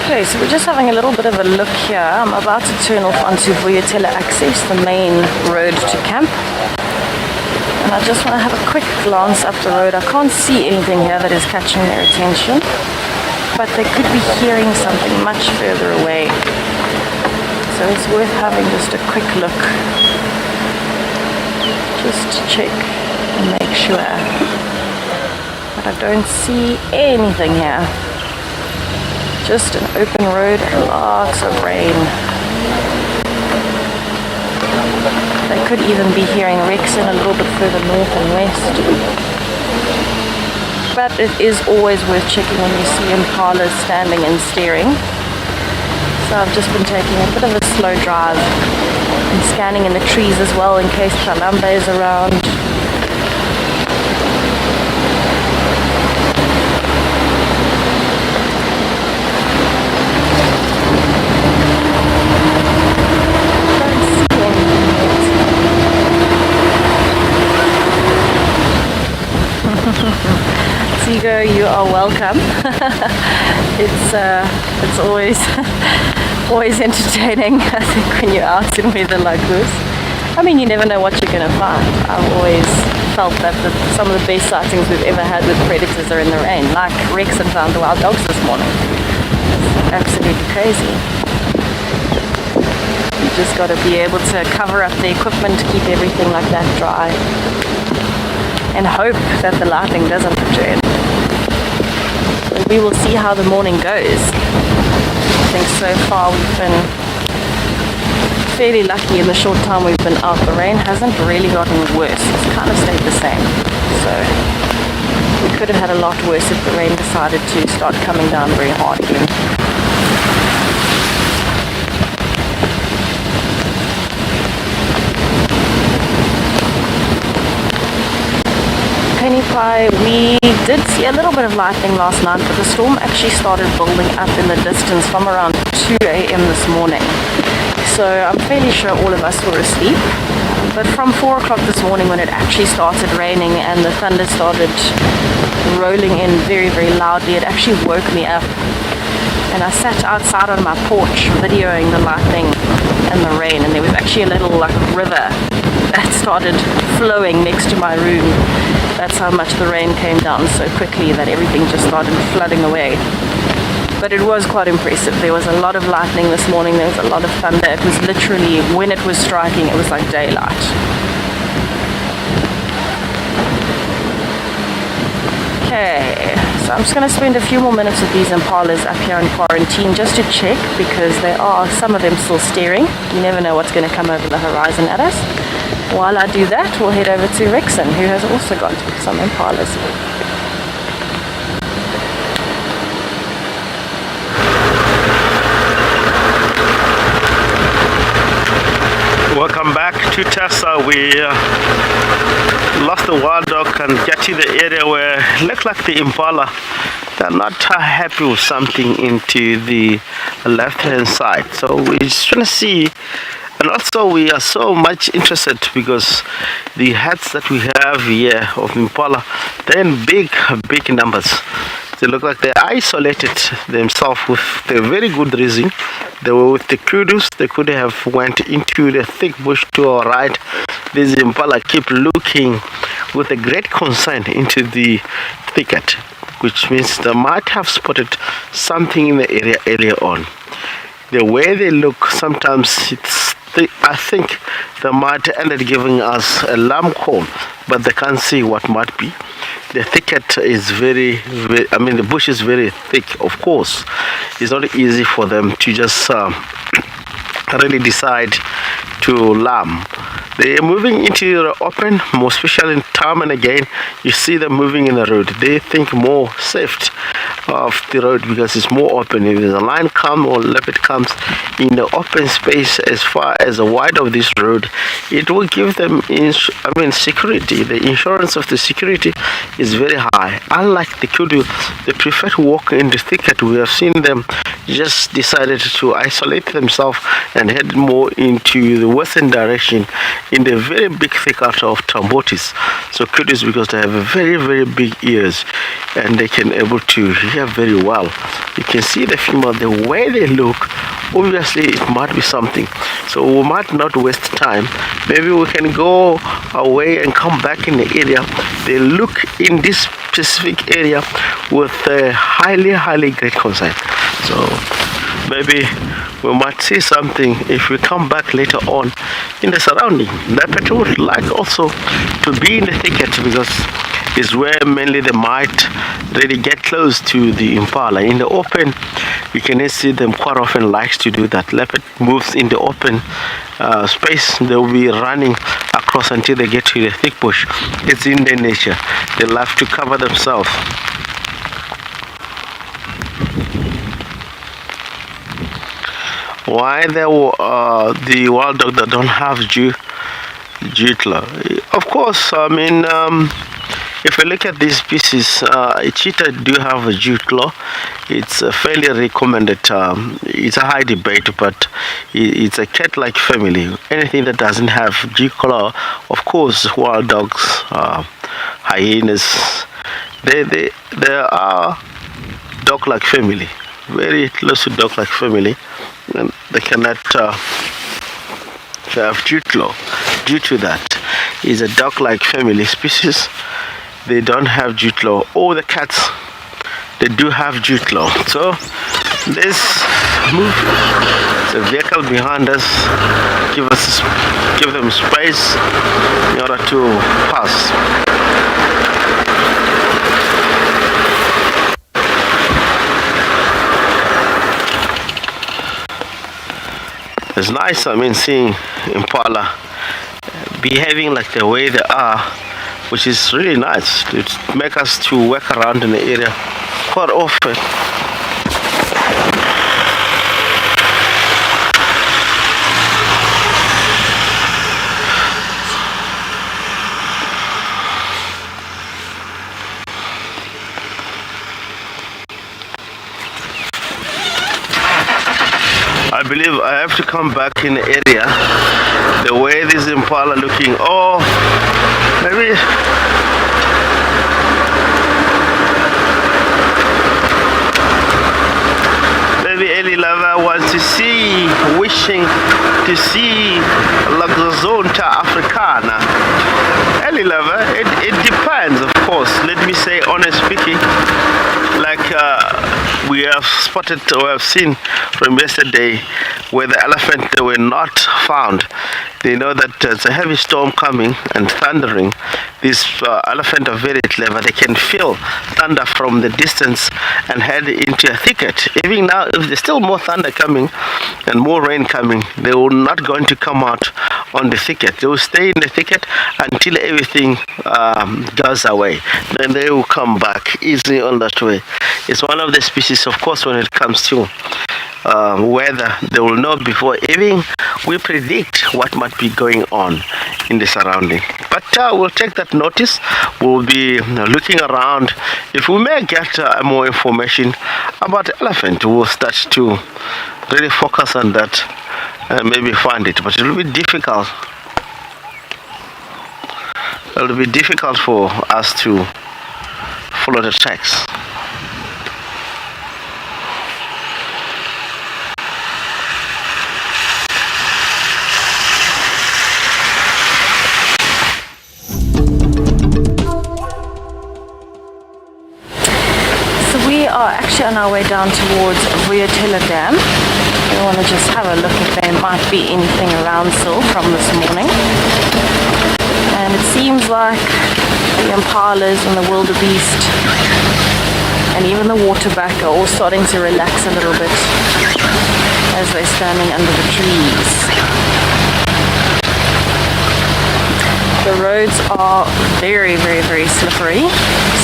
Okay, so we're just having a little bit of a look here. I'm about to turn off onto Vuyatela Access, the main road to camp. And I just want to have a quick glance up the road. I can't see anything here that is catching their attention, but they could be hearing something much further away. So it's worth having just a quick look, just to check and make sure. But I don't see anything here. Just an open road and lots of rain. They could even be hearing Wrexham a little bit further north and west. But it is always worth checking when you see impalas standing and staring. So I've just been taking a bit of a slow drive and scanning in the trees as well in case Kalamba is around. Zigo, you are welcome. It's always always entertaining, I think, when you're out in weather like this. I mean, you never know what you're going to find. I've always felt that some of the best sightings we've ever had with predators are in the rain, like Rex and found the wild dogs this morning. It's absolutely crazy. You just got to be able to cover up the equipment, keep everything like that dry, and hope that the lightning doesn't return. We will see how the morning goes. I think so far we've been fairly lucky in the short time we've been out. The rain hasn't really gotten worse. It's kind of stayed the same. So we could have had a lot worse if the rain decided to start coming down very hard again. Penny Pie, we did see a little bit of lightning last night, but the storm actually started building up in the distance from around 2 a.m. this morning. So I'm fairly sure all of us were asleep. But from 4 o'clock this morning, when it actually started raining and the thunder started rolling in very, very loudly, it actually woke me up. And I sat outside on my porch videoing the lightning and the rain, and there was actually a little river that started flowing next to my room. That's how much the rain came down so quickly that everything just started flooding away. But it was quite impressive. There was a lot of lightning this morning. There was a lot of thunder. It was literally, when it was striking, it was like daylight. Okay, so I'm just going to spend a few more minutes with these impalas up here in quarantine just to check, because there are some of them still staring. You never know what's going to come over the horizon at us. While I do that, we'll head over to Wrexham, who has also got some impalas. Welcome back to Tessa. We lost the wild dog and get to the area where it looks like the impala, they're not happy with something into the left hand side. So we're just trying to see. And also we are so much interested because the heads that we have here of impala, they're in big numbers. They look like they isolated themselves with the very good reason. They were with the kudos. They could have went into the thick bush to our right. These impala keep looking with a great concern into the thicket, which means they might have spotted something in the area earlier on. The way they look, sometimes I think they might end up giving us a alarm call, but they can't see what might be. The thicket is very, the bush is very thick, of course. It's not easy for them to just really decide to lamb. They're moving into the open, more especially in time and again, you see them moving in the road. They think more safe of the road because it's more open. If there's a lion comes or leopard comes in the open space as far as the wide of this road, it will give them security. The insurance of the security is very high. Unlike the kudu, they prefer to walk in the thicket. We have seen them just decided to isolate themselves and head more into the western direction in the very big thicket of Tambotis. So kudus, because they have very, very big ears and they can able to hear here very well. You can see the female, the way they look. Obviously, it might be something. So we might not waste time. Maybe we can go away and come back in the area. They look in this specific area with a highly great concern. So maybe we might see something if we come back later on in the surrounding. Leopard would like also to be in the thicket because it's where mainly they might really get close to the impala. In the open, you can see them quite often likes to do that. Leopard moves in the open space. They'll be running across until they get to the thick bush. It's in their nature. They love to cover themselves. Why the wild dog that don't have jutla? Of course, I mean, if you look at these species, cheetah do have a jutla. It's fairly recommended. It's a high debate, but it's a cat-like family. Anything that doesn't have jutla, of course, wild dogs, hyenas, they are dog-like family, very close to dog-like family. And they cannot have jutla. Due to that, is a dog-like family species. They don't have jutla. All the cats, they do have jutla. So let's move. The vehicle behind us. Give them space in order to pass. It's nice, I mean, seeing impala behaving like the way they are, which is really nice. It makes us to work around in the area quite often. I believe I have to come back in the area. The way this impala looking, oh, maybe Eli Lover wants to see, wishing to see Loxozonta africana. Eli Lover, it depends, of course. Let me say, honest speaking, like we have spotted or have seen from yesterday where the elephant they were not found. They know that there's a heavy storm coming and thundering. These elephants are very clever. They can feel thunder from the distance and head into a thicket. Even now, if there's still more thunder coming and more rain coming, they will not going to come out on the thicket. They will stay in the thicket until everything goes away. Then they will come back easily on that way. It's one of the species, of course, when it comes to weather, they will know before even we predict what might be going on in the surrounding. But we'll take that notice. We'll be looking around. If we may get more information about the elephant, we'll start to really focus on that and maybe find it. But it will be difficult. It will be difficult for us to follow the tracks. Are actually on our way down towards Riotilla Dam. We want to just have a look if there might be anything around still from this morning. And it seems like the impalas and the wildebeest and even the waterback are all starting to relax a little bit as they're standing under the trees. The roads are very, very, very slippery,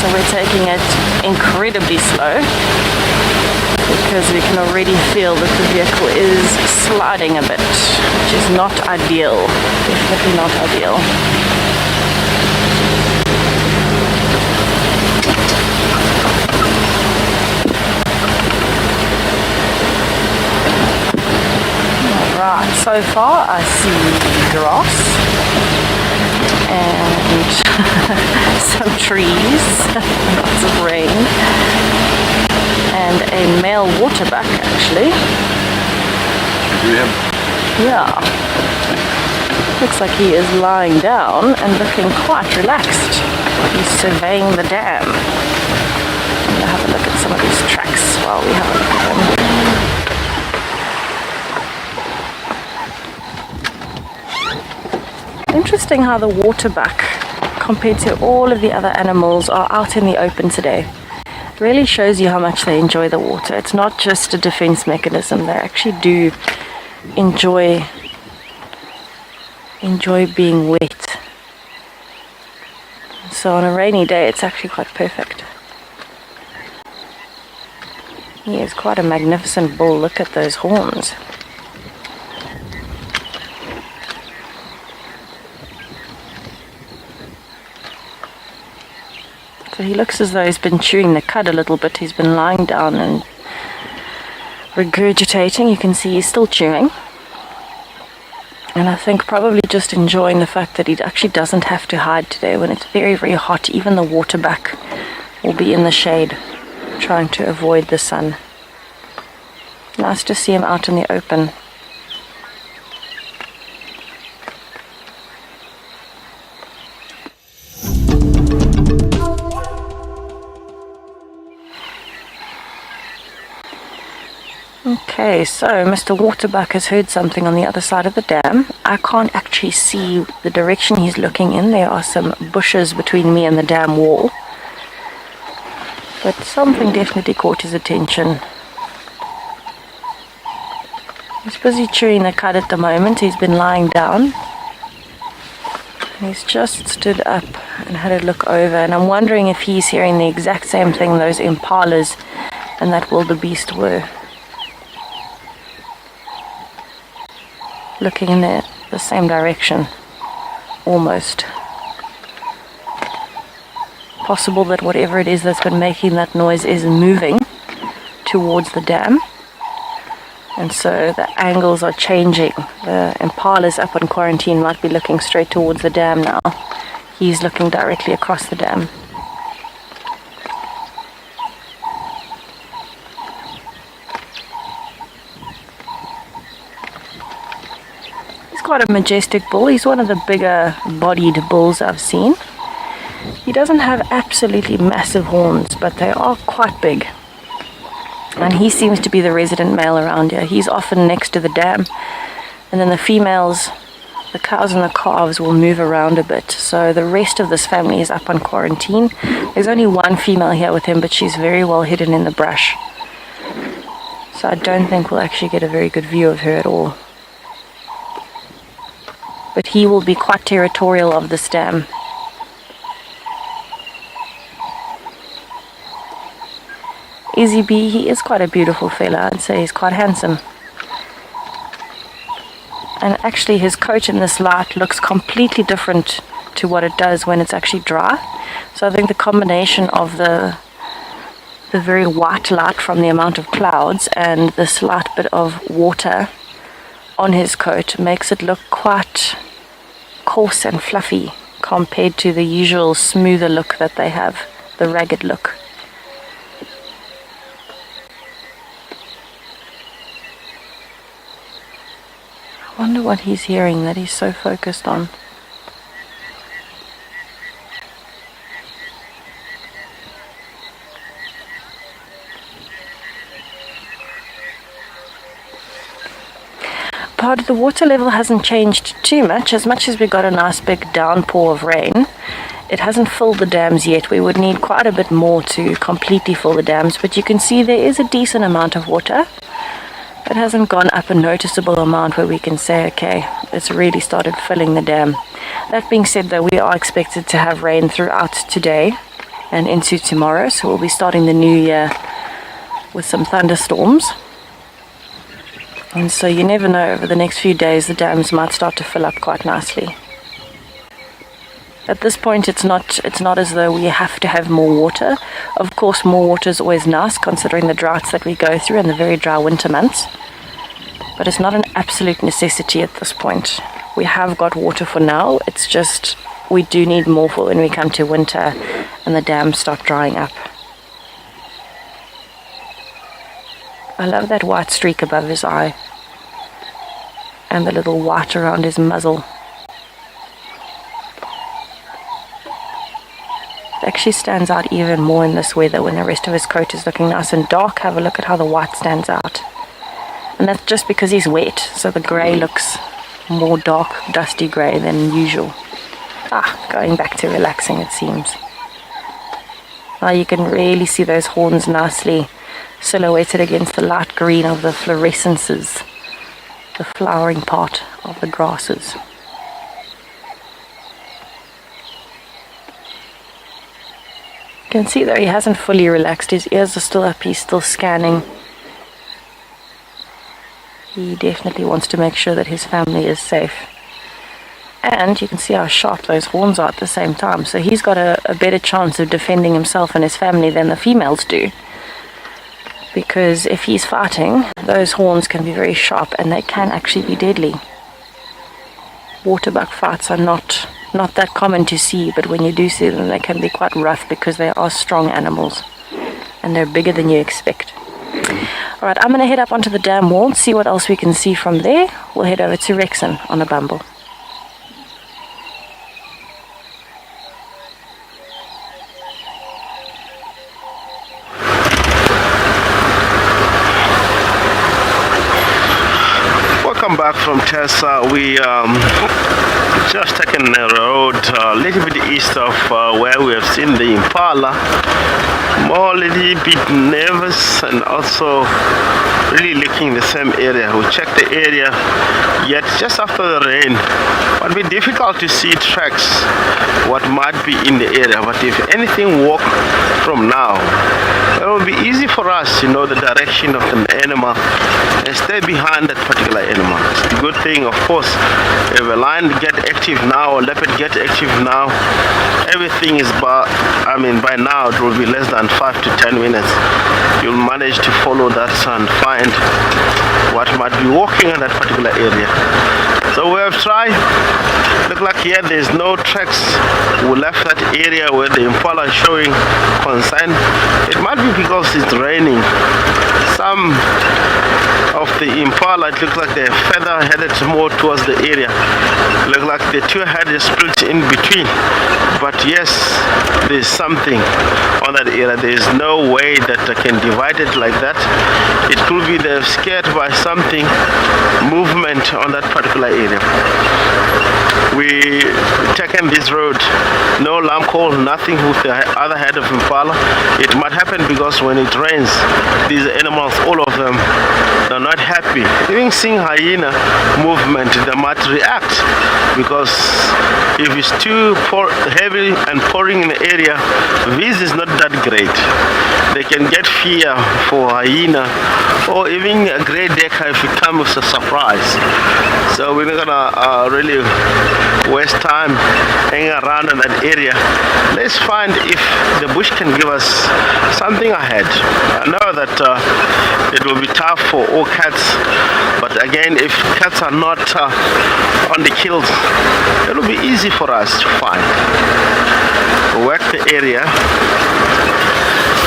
so we're taking it incredibly slow because we can already feel that the vehicle is sliding a bit, which is not ideal, definitely not ideal. Alright, so far I see grass and some trees, lots of rain. and a male waterbuck actually. Yeah. Looks like he is lying down and looking quite relaxed. He's surveying the dam. I'm gonna have a look at some of these tracks while we have a look at them. Interesting how the waterbuck, compared to all of the other animals, are out in the open today. It really shows you how much they enjoy the water. It's not just a defense mechanism. They actually do enjoy being wet. So on a rainy day, it's actually quite perfect. He is quite a magnificent bull. Look at those horns. So he looks as though he's been chewing the cud a little bit. He's been lying down and regurgitating. You can see he's still chewing. And I think probably just enjoying the fact that he actually doesn't have to hide today. When it's very, very hot, even the waterbuck will be in the shade, trying to avoid the sun. Nice to see him out in the open. Okay, so Mr. Waterbuck has heard something on the other side of the dam. I can't actually see the direction he's looking in. There are some bushes between me and the dam wall. But something definitely caught his attention. He's busy chewing the cud at the moment. He's been lying down. He's just stood up and had a look over. And I'm wondering if he's hearing the exact same thing those impalas and that wildebeest were. Looking in the same direction, almost. Possible that whatever it is that's been making that noise is moving towards the dam, and so the angles are changing. The impala's up on quarantine might be looking straight towards the dam now. He's looking directly across the dam. Quite a majestic bull. He's one of the bigger bodied bulls I've seen. He doesn't have absolutely massive horns, but they are quite big. And he seems to be the resident male around here. He's often next to the dam. And then the females, the cows and the calves, will move around a bit. So the rest of this family is up on quarantine. There's only one female here with him, but she's very well hidden in the brush. So I don't think we'll actually get a very good view of her at all. But he will be quite territorial of this dam. Izzy B, he is quite a beautiful fella. I'd say he's quite handsome. And actually his coat in this light looks completely different to what it does when it's actually dry. So I think the combination of the very white light from the amount of clouds and the slight bit of water on his coat makes it look quite coarse and fluffy compared to the usual smoother look that they have, the ragged look. I wonder what he's hearing that he's so focused on. But the water level hasn't changed too much as we got a nice big downpour of rain. It hasn't filled the dams yet. We would need quite a bit more to completely fill the dams, but you can see there is a decent amount of water. It hasn't gone up a noticeable amount where we can say, okay, it's really started filling the dam. That being said, though, we are expected to have rain throughout today and into tomorrow, so we'll be starting the new year with some thunderstorms. And so you never know, over the next few days the dams might start to fill up quite nicely. At this point it's not as though we have to have more water. Of course more water is always nice considering the droughts that we go through and the very dry winter months. But it's not an absolute necessity at this point. We have got water for now, it's just we do need more for when we come to winter and the dams start drying up. I love that white streak above his eye and the little white around his muzzle. It actually stands out even more in this weather when the rest of his coat is looking nice and dark. Have a look at how the white stands out. And that's just because he's wet, so the grey looks more dark, dusty grey than usual. Going back to relaxing, it seems. Now you can really see those horns nicely silhouetted against the light green of the fluorescences, the flowering part of the grasses. You can see that he hasn't fully relaxed. His ears are still up, he's still scanning. He definitely wants to make sure that his family is safe. And you can see how sharp those horns are at the same time. So he's got a better chance of defending himself and his family than the females do. Because if he's fighting, those horns can be very sharp and they can actually be deadly. Waterbuck fights are not that common to see, but when you do see them, they can be quite rough because they are strong animals. And they're bigger than you expect. Alright, I'm going to head up onto the dam wall and see what else we can see from there. We'll head over to Rexon on a bumble. Welcome back from Tessa. We just taken a road a little bit east of where we have seen the impala. More a little bit nervous and also really looking the same area. We checked the area yet just after the rain. It would be difficult to see tracks what might be in the area, but if anything walk from now, it will be easy for us to know the direction of an animal and stay behind that particular animal. It's a good thing, of course, if a lion get active now or leopard get active now, everything is by now it will be less than 5 to 10 minutes. You'll manage to follow that and find what might be walking in that particular area. So we have tried. Look like here there's no tracks. We left that area where the impala is showing concern. It might be because it's raining. Some of the impala, it looks like they're feather headed more towards the area. Look like the two heads split in between. But yes, there's something on that area. There's no way that I can divide it like that. It could be they're scared by something, movement on that particular area. We taken this road, no alarm call, nothing with the other head of impala. It might happen because when it rains, these animals, all of them, they're not happy. Even seeing hyena movement, they might react because if it's too heavy and pouring in the area, this is not that great. They can get fear for hyena or even a great decker if it comes as a surprise. So we're not gonna really waste time hanging around in that area. Let's find if the bush can give us something ahead. I know that it will be tough for all cats, but again, if cats are not on the kills, it will be easy for us to find. Work the area.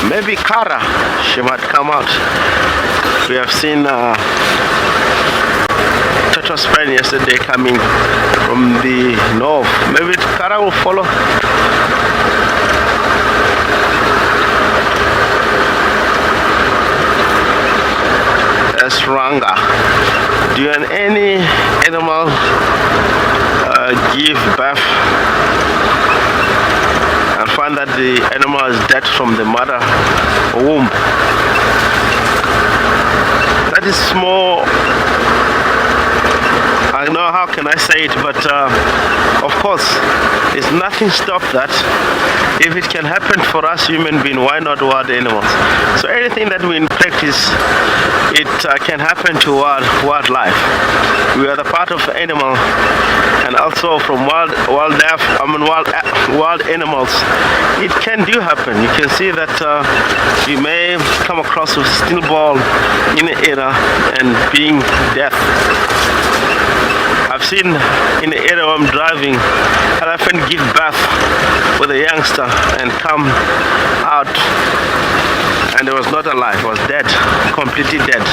Maybe Kara, she might come out. We have seen Turtle Span yesterday coming from the north. Maybe Kara will follow. Esranga. Do you have any animal give birth and find that the animal is dead from the mother womb? That is small. I don't know how can I say it, but of course, there's nothing stop that. If it can happen for us human beings, why not wild animals? So anything that we in practice, it can happen to wildlife. We are the part of the animal, and also from wild animals, it can do happen. You can see that you may come across a steel ball in the area and being death. I've seen in the area where I'm driving, elephant give birth with a youngster and come out and it was not alive, it was dead, completely dead.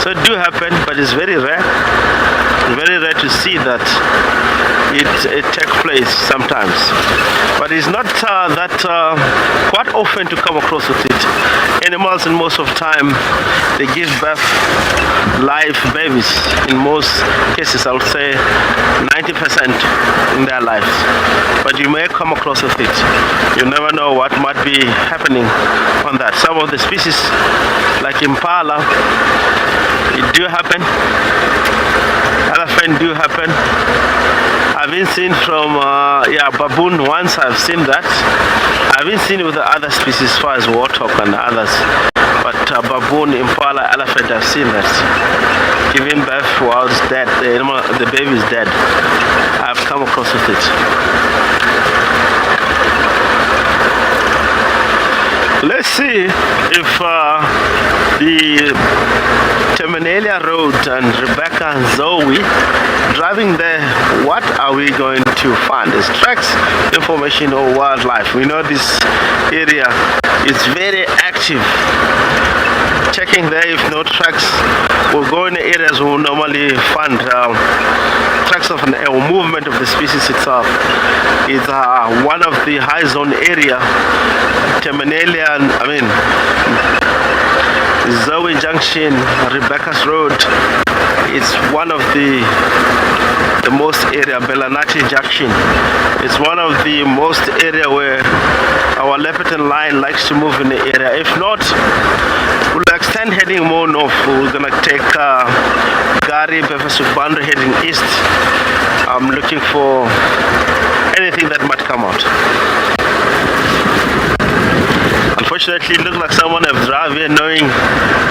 So it do happen, but it's very rare. It's very rare to see that it takes place sometimes. But it's not that quite often to come across with it. Animals, in most of the time, they give birth live babies. In most cases, I would say 90% in their lives. But you may come across with it. You never know what might be happening on that. Some of the species, like impala, it do happen. Elephant do happen. I've been seen from baboon once. I've seen that. I've been seen with the other species as far as warthog and others. But baboon, impala, elephant, I've seen that. Giving birth while it's dead, the baby is dead. I've come across with it. Let's see if the Terminalia Road and Rebecca and Zoe driving there, what are we going to find? Is tracks, information, or wildlife? We know this area is very active. Checking there if no tracks, we'll go in the areas we'll normally find tracks of or movement of the species itself. It's one of the high zone area. Terminalia, Zoe Junction, Rebecca's Road. It's one of the most area. Belanati Junction. It's one of the most area where our leopard and lion likes to move in the area. If not, we'll extend heading more north. We're gonna take Gari, Befesuk boundary heading east. I'm looking for anything that might come out. Unfortunately, it looks like someone has drive here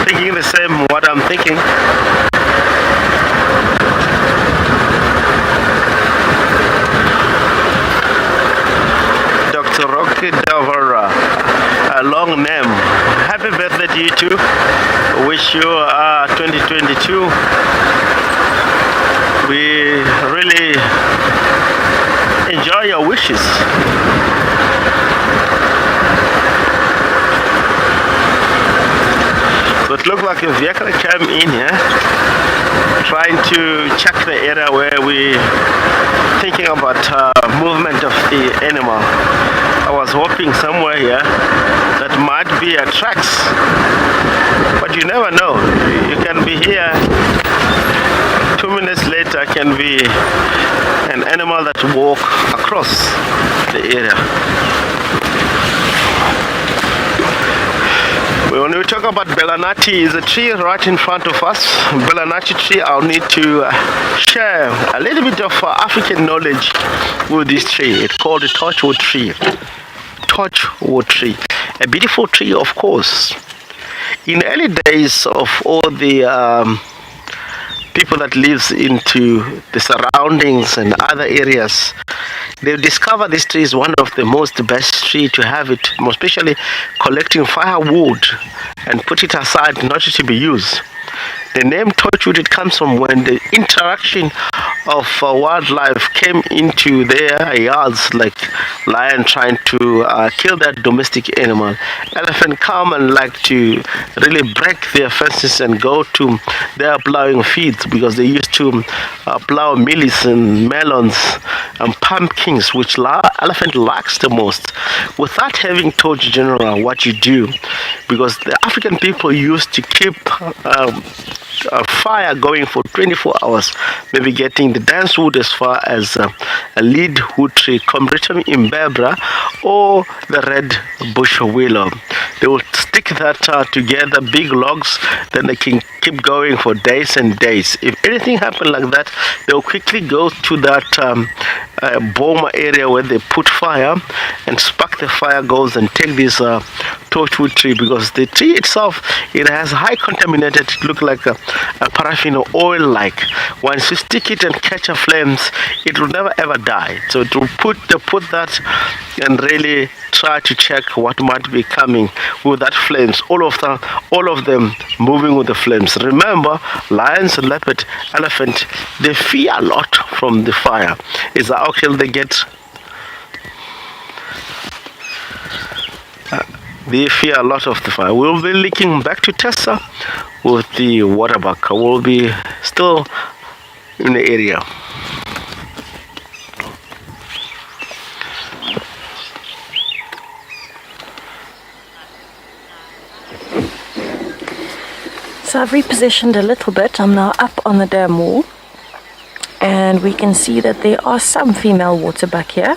thinking the same what I'm thinking. Dr. Rocky Davara, a long name. Happy birthday to you too. Wish you 2022. We really enjoy your wishes. So it looked like a vehicle came in here, trying to check the area where we thinking about movement of the animal. I was hoping somewhere here that might be a tracks, but you never know. You can be here, 2 minutes later can be an animal that walk across the area. When we talk about Belanati, is a tree right in front of us. Belanati tree, I'll need to share a little bit of African knowledge with this tree. It's called the torchwood tree. Torchwood tree. A beautiful tree, of course. In the early days of all the people that lives into the surroundings and other areas, they discover this tree is one of the best tree to have it, especially collecting firewood and put it aside not to be used. The name torchwood, it comes from when the interaction of wildlife came into their yards, like lion trying to kill that domestic animal. Elephant come and like to really break their fences and go to their plowing fields, because they used to plow mealies and melons and pumpkins, which elephant likes the most. Without having told you general what you do, because the African people used to keep a fire going for 24 hours, maybe getting the dance wood as far as a lead wood tree, Combretum imbebra, or the red bush willow. They will stick that together, big logs, then they can keep going for days and days. If anything happened like that, they'll quickly go to that boma area where they put fire and spark the fire goes and take this torchwood tree, because the tree itself, it has high contaminated, it look like a paraffin oil like. Once you stick it and catch a flames, it will never ever die. So to put that and really try to check what might be coming with that flames, all of them moving with the flames. Remember, lions, leopard, elephant, they fear a lot from the fire. It's okay, they get They fear a lot of the fire. We'll be linking back to Tessa with the water buck. We'll be still in the area. So I've repositioned a little bit. I'm now up on the dam wall, and we can see that there are some female waterbuck here,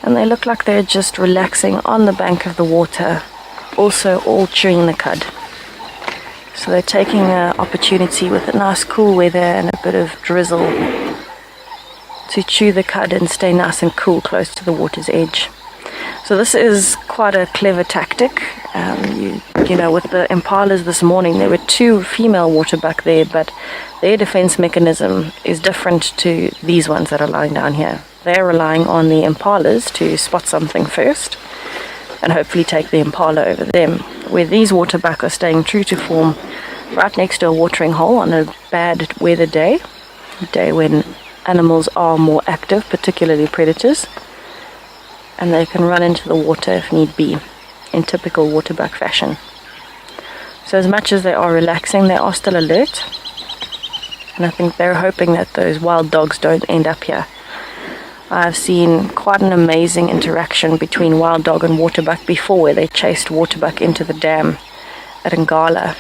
and they look like they're just relaxing on the bank of the water, also all chewing the cud. So they're taking an opportunity with a nice cool weather and a bit of drizzle to chew the cud and stay nice and cool close to the water's edge. So this is quite a clever tactic. You know, with the impalas this morning, there were 2 female waterbuck there, but their defense mechanism is different to these ones that are lying down here. They're relying on the impalas to spot something first and hopefully take the impala over them, where these waterbuck are staying true to form right next to a watering hole on a bad weather day, a day when animals are more active, particularly predators, and they can run into the water if need be, in typical waterbuck fashion. So as much as they are relaxing, they are still alert, and I think they're hoping that those wild dogs don't end up here. I've seen quite an amazing interaction between wild dog and waterbuck before, where they chased waterbuck into the dam at Ngala,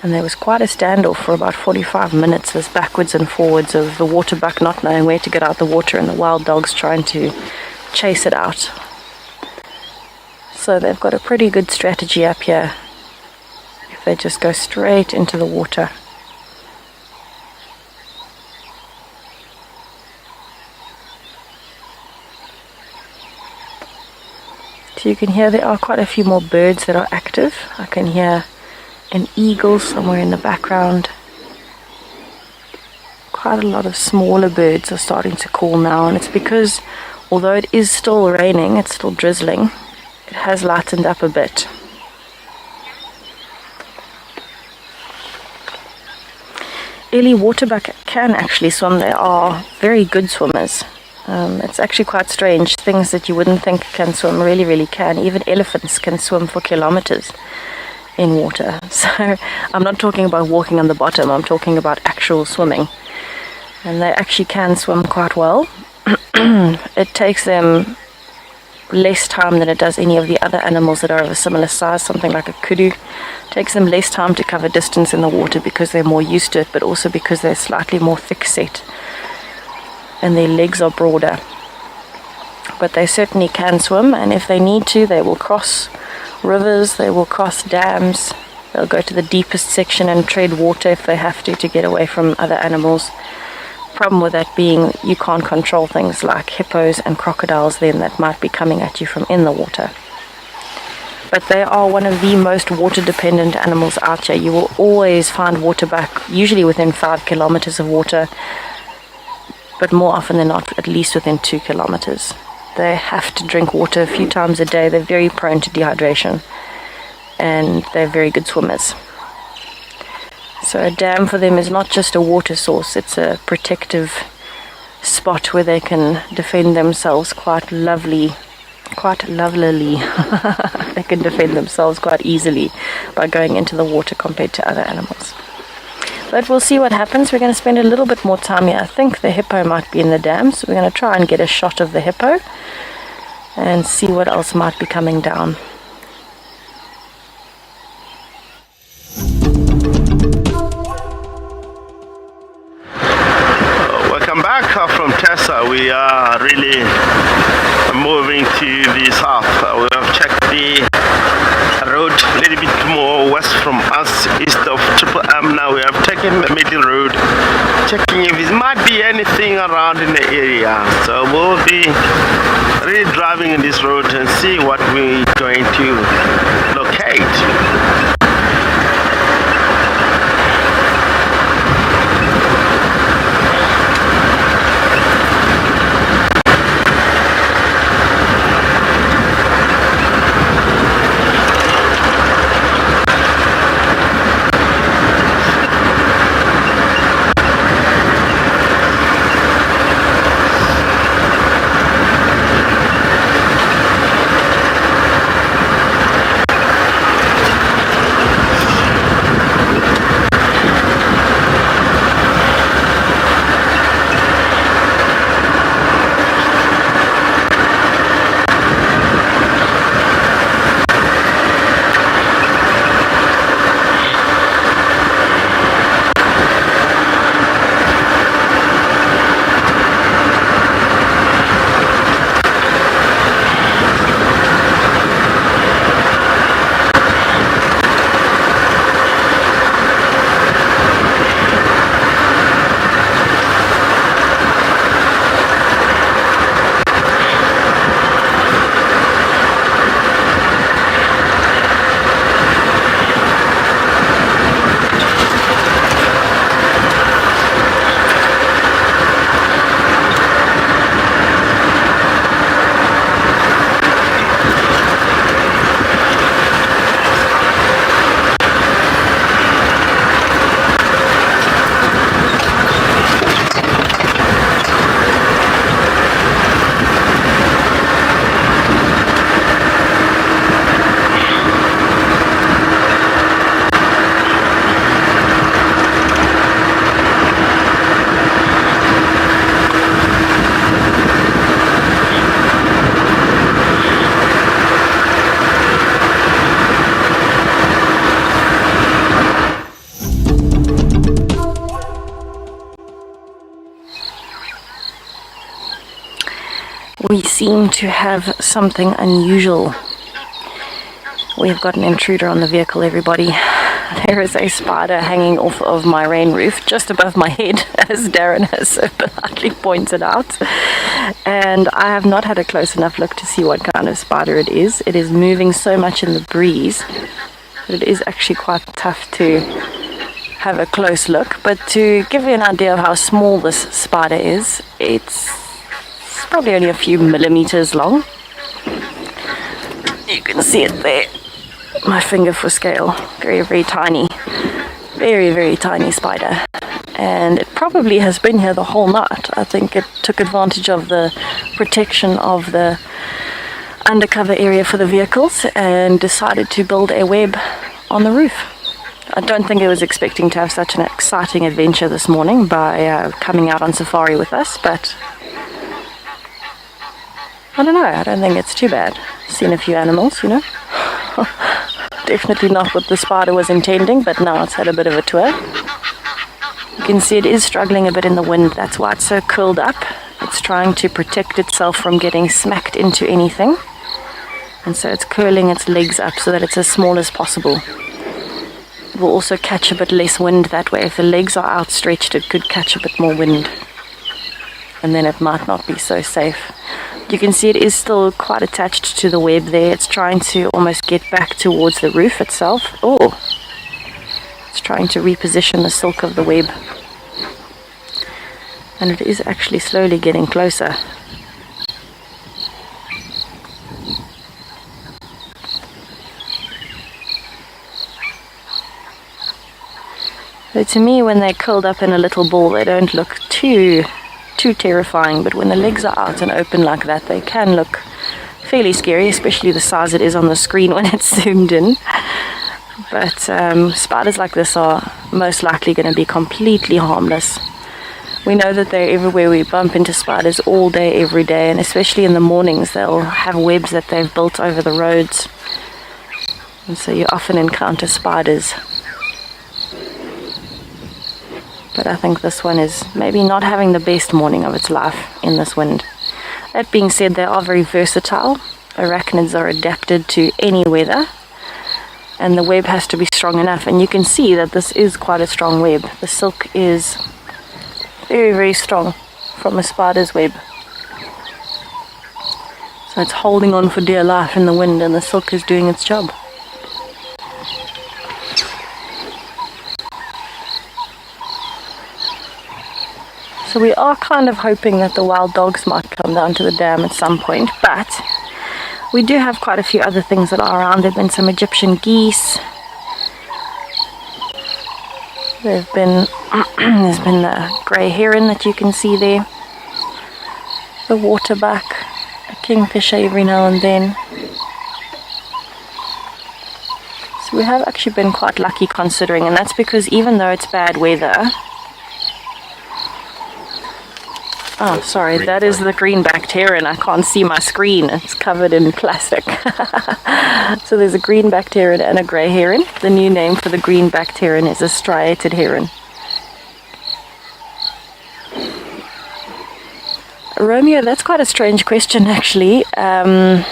and there was quite a standoff for about 45 minutes, this backwards and forwards of the waterbuck not knowing where to get out the water and the wild dogs trying to chase it out. So they've got a pretty good strategy up here if they just go straight into the water. So you can hear there are quite a few more birds that are active. I can hear an eagle somewhere in the background. Quite a lot of smaller birds are starting to call now, and it's because although it is still raining, it's still drizzling, it has lightened up a bit. Early waterbuck can actually swim. They are very good swimmers. It's actually quite strange. Things that you wouldn't think can swim really can. Even elephants can swim for kilometers in water. So I'm not talking about walking on the bottom, I'm talking about actual swimming. And they actually can swim quite well. It takes them less time than it does any of the other animals that are of a similar size, something like a kudu. It takes them less time to cover distance in the water because they're more used to it, but also because they're slightly more thick-set and their legs are broader. But they certainly can swim, and if they need to, they will cross rivers, they will cross dams, they'll go to the deepest section and tread water if they have to get away from other animals. Problem with that being you can't control things like hippos and crocodiles then that might be coming at you from in the water. But they are one of the most water dependent animals out here. You will always find waterbuck, usually within 5 kilometers of water, but more often than not at least within 2 kilometers. They have to drink water a few times a day. They're very prone to dehydration, and they're very good swimmers. So a dam for them is not just a water source, it's a protective spot where they can defend themselves quite lovelily. They can defend themselves quite easily by going into the water compared to other animals. But we'll see what happens. We're going to spend a little bit more time here. I think the hippo might be in the dam, so we're going to try and get a shot of the hippo and see what else might be coming down. Welcome back from Tessa. We are really moving to the south. We have checked the road a little bit more west from us, east of Triple M. Now we have taken the middle road, checking if there might be anything around in the area. So we'll be really driving in this road and see what we're going to locate. We seem to have something unusual. We've got an intruder on the vehicle, everybody. There is a spider hanging off of my rain roof just above my head, as Darren has so politely pointed out. And I have not had a close enough look to see what kind of spider it is. It is moving so much in the breeze that it is actually quite tough to have a close look. But to give you an idea of how small this spider is, it's probably only a few millimeters long. You can see it there. My finger for scale. Very, very tiny. Very, very tiny spider. And it probably has been here the whole night. I think it took advantage of the protection of the undercover area for the vehicles and decided to build a web on the roof. I don't think it was expecting to have such an exciting adventure this morning by coming out on safari with us, but I don't know, I don't think it's too bad. Seen a few animals, you know. Definitely not what the spider was intending, but now it's had a bit of a tour. You can see it is struggling a bit in the wind, that's why it's so curled up. It's trying to protect itself from getting smacked into anything. And so it's curling its legs up so that it's as small as possible. It will also catch a bit less wind that way. If the legs are outstretched, it could catch a bit more wind. And then it might not be so safe. You can see it is still quite attached to the web there. It's trying to almost get back towards the roof itself. Oh! It's trying to reposition the silk of the web. And it is actually slowly getting closer. So to me, when they're curled up in a little ball, they don't look too terrifying, but when the legs are out and open like that, they can look fairly scary, especially the size it is on the screen when it's zoomed in. But spiders like this are most likely going to be completely harmless. We know that they're everywhere. We bump into spiders all day, every day, and especially in the mornings, they'll have webs that they've built over the roads. And so you often encounter spiders. But I think this one is maybe not having the best morning of its life in this wind. That being said, they are very versatile. Arachnids are adapted to any weather, and the web has to be strong enough. And you can see that this is quite a strong web. The silk is very, very strong from a spider's web. So it's holding on for dear life in the wind, and the silk is doing its job. So we are kind of hoping that the wild dogs might come down to the dam at some point, but we do have quite a few other things that are around. There have been some Egyptian geese. There's been the grey heron that you can see there, the waterbuck, a kingfisher every now and then. So we have actually been quite lucky considering, and that's because even though it's bad weather. Oh, sorry, that is the green-backed heron. I can't see my screen. It's covered in plastic. So there's a green-backed heron and a grey heron. The new name for the green-backed heron is a striated heron. Romeo, that's quite a strange question, actually. I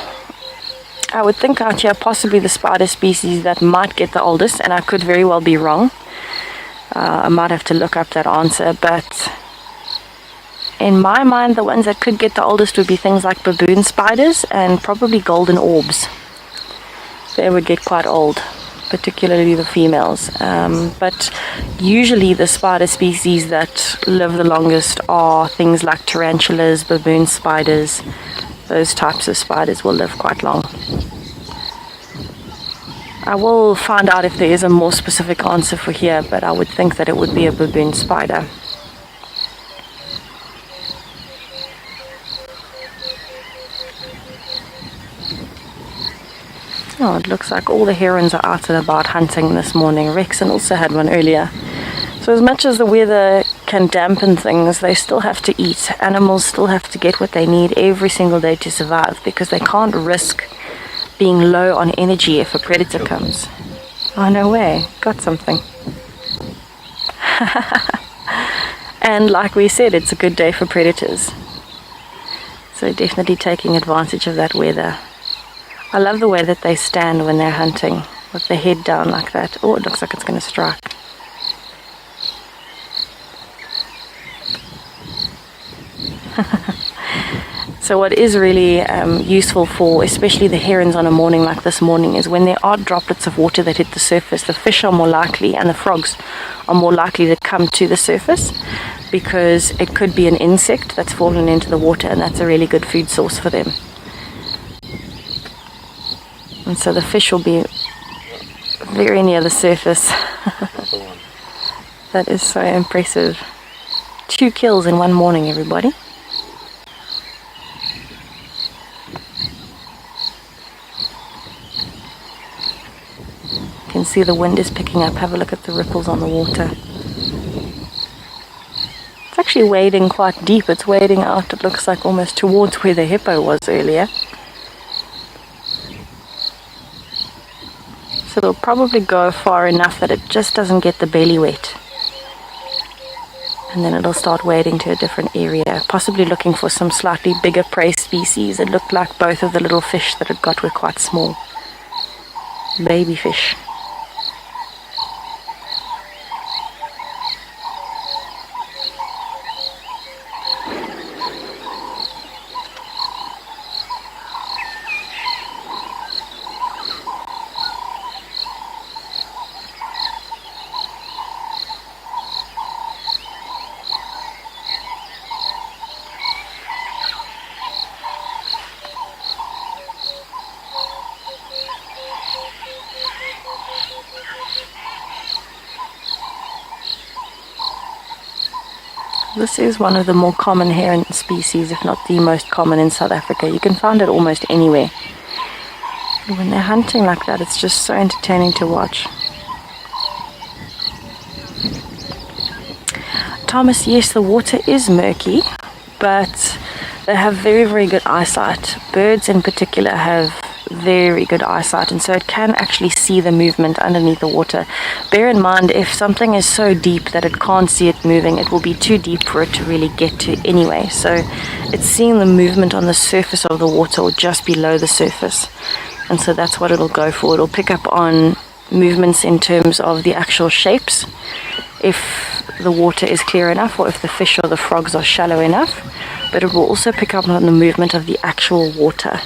would think out here possibly the spider species that might get the oldest, and I could very well be wrong. I might have to look up that answer, but in my mind, the ones that could get the oldest would be things like baboon spiders and probably golden orbs. They would get quite old, particularly the females. But usually the spider species that live the longest are things like tarantulas, baboon spiders. Those types of spiders will live quite long. I will find out if there is a more specific answer for here, but I would think that it would be a baboon spider. Oh, it looks like all the herons are out and about hunting this morning. Rexon also had one earlier. So as much as the weather can dampen things, they still have to eat. Animals still have to get what they need every single day to survive, because they can't risk being low on energy if a predator comes. Oh, no way. Got something. And like we said, it's a good day for predators. So definitely taking advantage of that weather. I love the way that they stand when they're hunting, with the head down like that. Oh, it looks like it's going to strike. So what is really useful for especially the herons on a morning like this morning is when there are droplets of water that hit the surface, the fish are more likely and the frogs are more likely to come to the surface, because it could be an insect that's fallen into the water, and that's a really good food source for them. And so the fish will be very near the surface. That is so impressive. 2 kills in one morning, everybody. You can see the wind is picking up. Have a look at the ripples on the water. It's actually wading quite deep. It's wading out, it looks like, almost towards where the hippo was earlier. So it'll probably go far enough that it just doesn't get the belly wet. And then it'll start wading to a different area, possibly looking for some slightly bigger prey species. It looked like both of the little fish that it got were quite small. Baby fish. This is one of the more common heron species, if not the most common in South Africa. You can find it almost anywhere. And when they're hunting like that, it's just so entertaining to watch. Thomas, yes, the water is murky, but they have very, very good eyesight. Birds in particular have very good eyesight, and so it can actually see the movement underneath the water. Bear in mind, if something is so deep that it can't see it moving, it will be too deep for it to really get to anyway. So it's seeing the movement on the surface of the water or just below the surface, and so that's what it'll go for. It'll pick up on movements in terms of the actual shapes, if the water is clear enough or if the fish or the frogs are shallow enough, but it will also pick up on the movement of the actual water.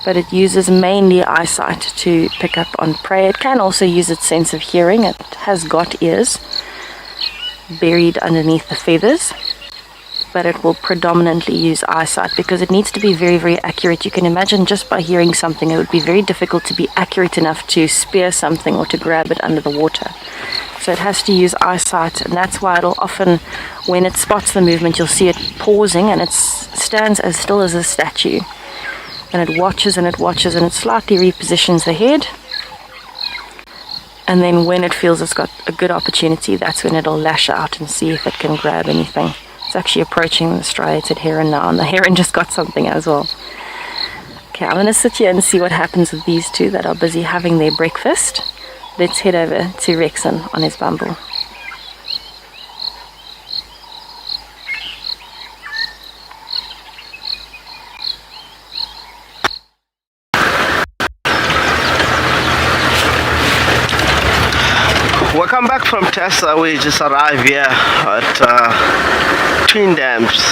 But it uses mainly eyesight to pick up on prey. It can also use its sense of hearing. It has got ears buried underneath the feathers, but it will predominantly use eyesight because it needs to be very, very accurate. You can imagine just by hearing something, it would be very difficult to be accurate enough to spear something or to grab it under the water. So it has to use eyesight, and that's why it'll often, when it spots the movement, you'll see it pausing, and it stands as still as a statue. And it watches and it watches and it slightly repositions the head. And then when it feels it's got a good opportunity, that's when it'll lash out and see if it can grab anything. It's actually approaching the striated heron now, and the heron just got something as well. Okay, I'm going to sit here and see what happens with these two that are busy having their breakfast. Let's head over to Rexon on his bumble. Welcome back from Tessa. We just arrived here at Twin Dams.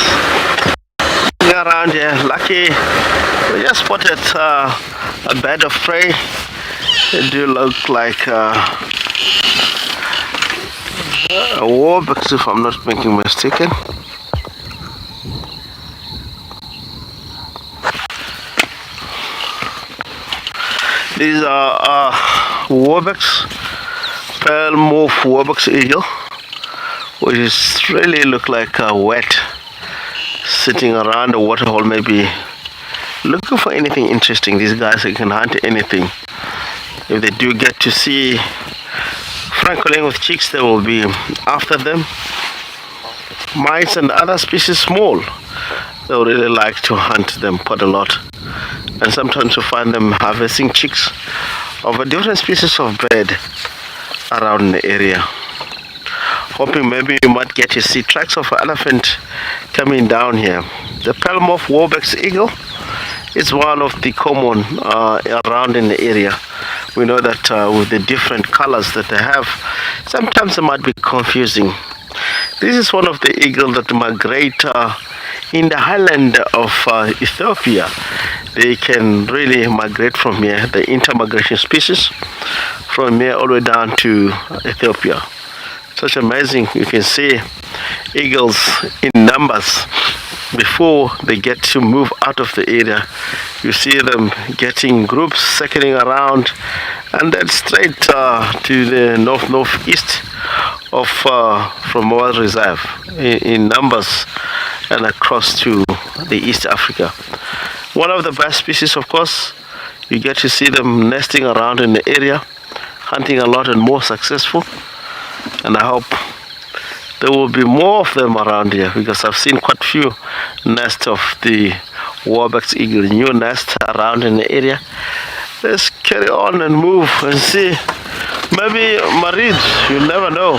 Around here, lucky we just spotted a bed of prey. They do look like a warbeck, if I'm not making mistaken. These are warbecks. Pearl morph warbeck's eagle, which is really look like wet, sitting around a waterhole, maybe looking for anything interesting. These guys can hunt anything. If they do get to see francolin with chicks, they will be after them. Mice and other species small, they would really like to hunt them quite a lot, and sometimes you find them harvesting chicks of a different species of bird around the area. hoping maybe you might get to see tracks of an elephant coming down here. The Pelmouth Warbeck's eagle is one of the common around in the area. We know that with the different colors that they have, sometimes it might be confusing. This is one of the eagles that migrate in the highland of Ethiopia. They can really migrate from here, the intermigration species, from here all the way down to Ethiopia. Such amazing, you can see eagles in numbers before they get to move out of the area. You see them getting groups circling around and then straight to the northeast of from Wild Reserve in numbers and across to the East Africa. One of the best species, of course. You get to see them nesting around in the area, hunting a lot and more successful. And I hope there will be more of them around here, because I've seen quite a few nests of the Warbeck's eagle, new nest around in the area. Let's carry on and move and see. Maybe Marid, you never know.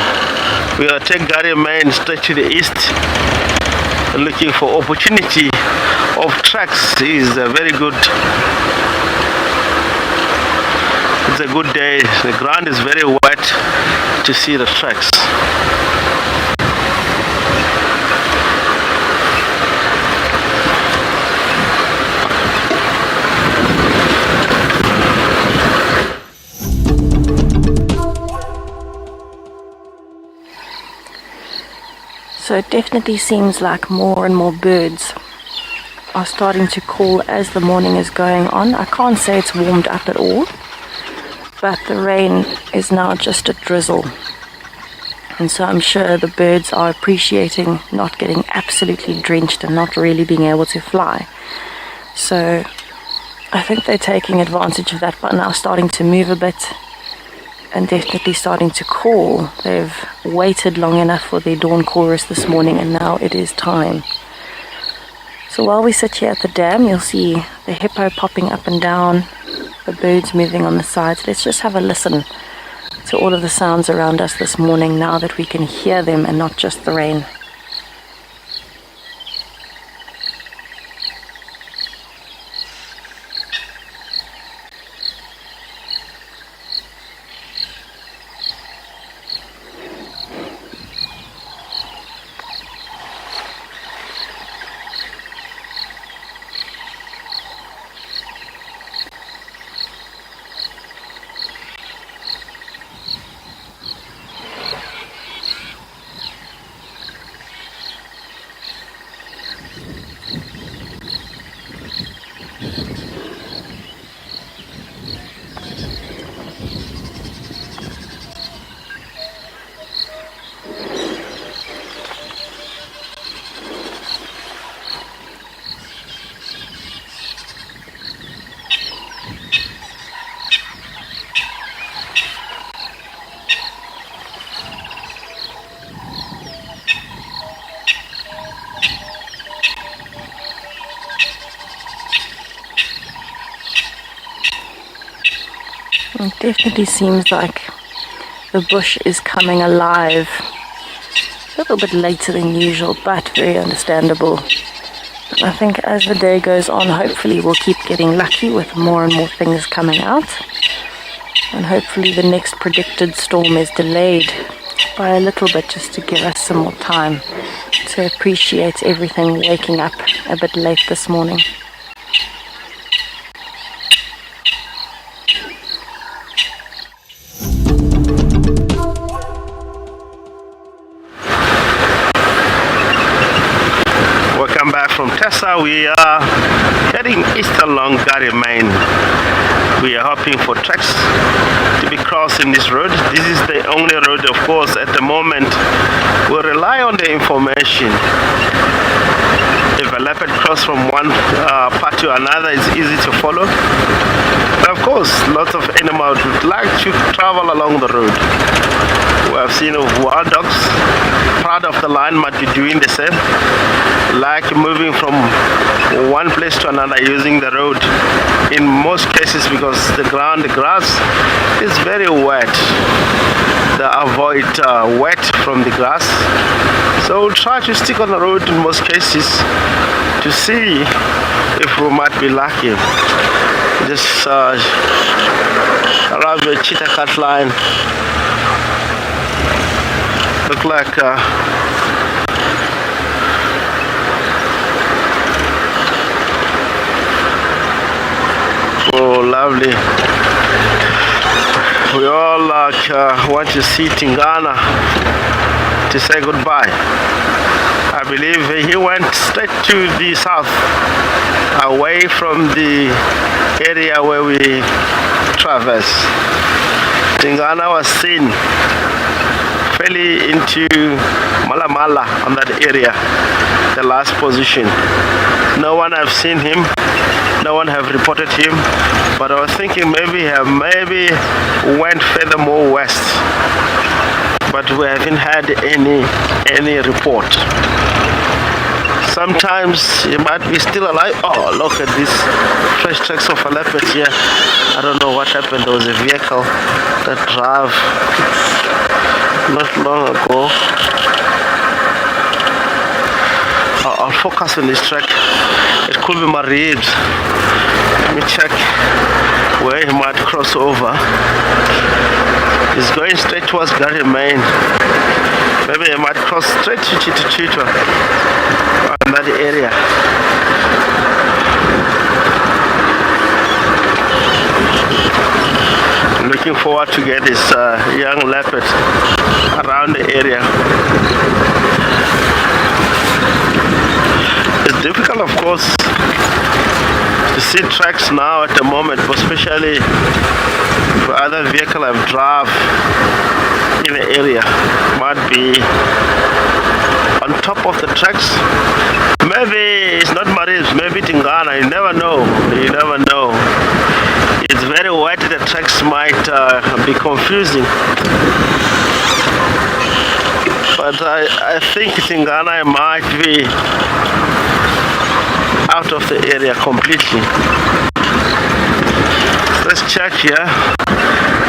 We're going to take Gary Main straight to the east, looking for opportunity of tracks. Is a very good. It's a good day. The ground is very wet to see the tracks. So it definitely seems like more and more birds are starting to call as the morning is going on. I can't say it's warmed up at all, but the rain is now just a drizzle. And so I'm sure the birds are appreciating not getting absolutely drenched and not really being able to fly. So I think they're taking advantage of that by now starting to move a bit and definitely starting to call. They've waited long enough for their dawn chorus this morning, and now it is time. So while we sit here at the dam, you'll see the hippo popping up and down, the birds moving on the sides. Let's just have a listen to all of the sounds around us this morning now that we can hear them and not just the rain. It definitely seems like the bush is coming alive a little bit later than usual, but very understandable. I think as the day goes on, hopefully we'll keep getting lucky with more and more things coming out, and hopefully the next predicted storm is delayed by a little bit just to give us some more time to appreciate everything waking up a bit late this morning. From Tessa, we are heading east along Gary Main. We are hoping for tracks to be crossing this road. This is the only road, of course, at the moment. We'll rely on the information. If a leopard cross from one part to another, it's easy to follow. But of course, lots of animals would like to travel along the road. We have seen wild dogs, proud of the line, might be doing the same, like moving from one place to another using the road in most cases, because the grass is very wet. they avoid wet from the grass. So we'll try to stick on the road in most cases to see if we might be lucky. Just around the cheetah cut line. Look like oh, lovely. We all want to see Tingana to say goodbye. I believe he went straight to the south, away from the area where we traverse. Tingana was seen fairly into Malamala on that area, the last position. No one have seen him, no one have reported him, but I was thinking maybe went further more west, but we haven't had any report. Sometimes he might be still alive. Oh, look at this fresh tracks of a leopard here. I don't know what happened. There was a vehicle that drove not long ago. I'll focus on this track. It could be my ribs. Let me check where he might cross over. He's going straight towards Gary Main. Maybe he might cross straight to Chita in that area. Looking forward to get this young leopard around the area. It's difficult, of course, to see tracks now at the moment, especially for other vehicle I've drive in the area. Might be on top of the tracks. Maybe it's not Maris, maybe Tingana. You never know. You never know. It's very wet. The tracks might be confusing. But I think Tingana might be out of the area completely. Let's check here.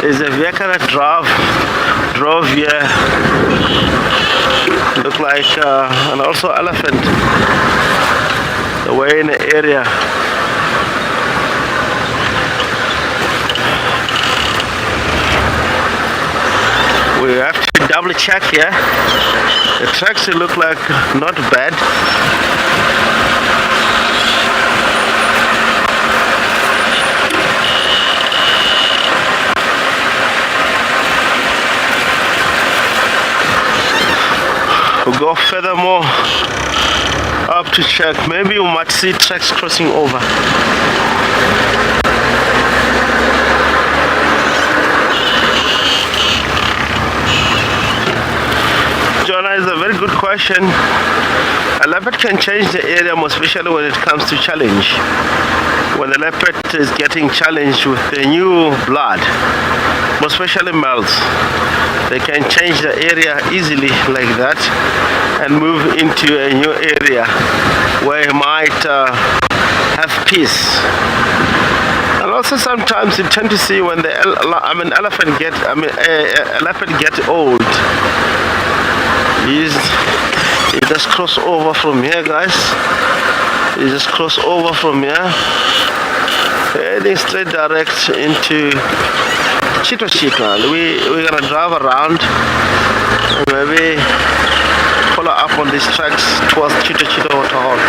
There's a vehicle that drove here. Look like and also elephant. The way in the area. We have to double check here. The tracks look like not bad. We'll go furthermore up to check. Maybe we might see tracks crossing over. Jonah, is a very good question. A leopard can change the area, most especially when it comes to challenge. When the leopard is getting challenged with the new blood, most especially males, they can change the area easily like that and move into a new area where he might have peace. And also sometimes you tend to see when a leopard get old. You just cross over from here, guys. You just cross over from here, heading straight direct into Chita. We're gonna drive around and maybe follow up on these tracks towards Chita Waterhole.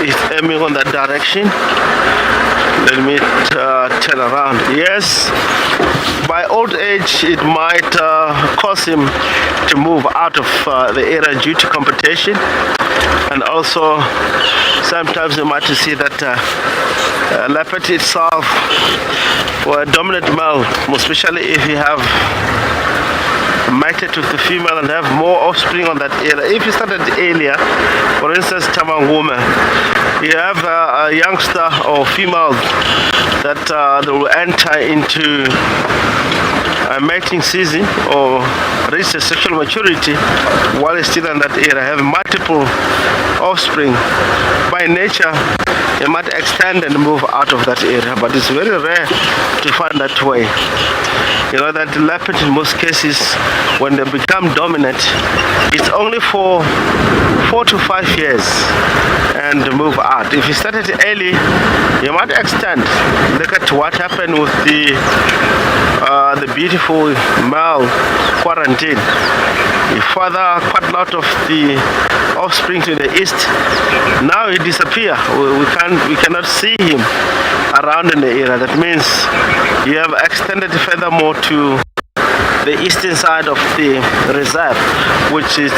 It's aiming on that direction. Let me turn around. Yes, by old age it might cause him to move out of the area due to competition, and also sometimes you might see that leopard itself, or a dominant male, especially if you have mated with the female and have more offspring on that area. If you started earlier, for instance, Tamangume, you have a youngster or female that they will enter into a mating season or reach a sexual maturity while it's still in that area, have multiple offspring. By nature, they might extend and move out of that area, but it's very rare to find that way. You know that the leopard in most cases, when they become dominant, it's only for 4 to 5 years and move out. If you started early, you might extend. Look at what happened with the beautiful male quarantine. He father quite a lot of the offspring to the east. Now he disappear. We cannot see him around in the area. That means you have extended furthermore to the eastern side of the reserve, which is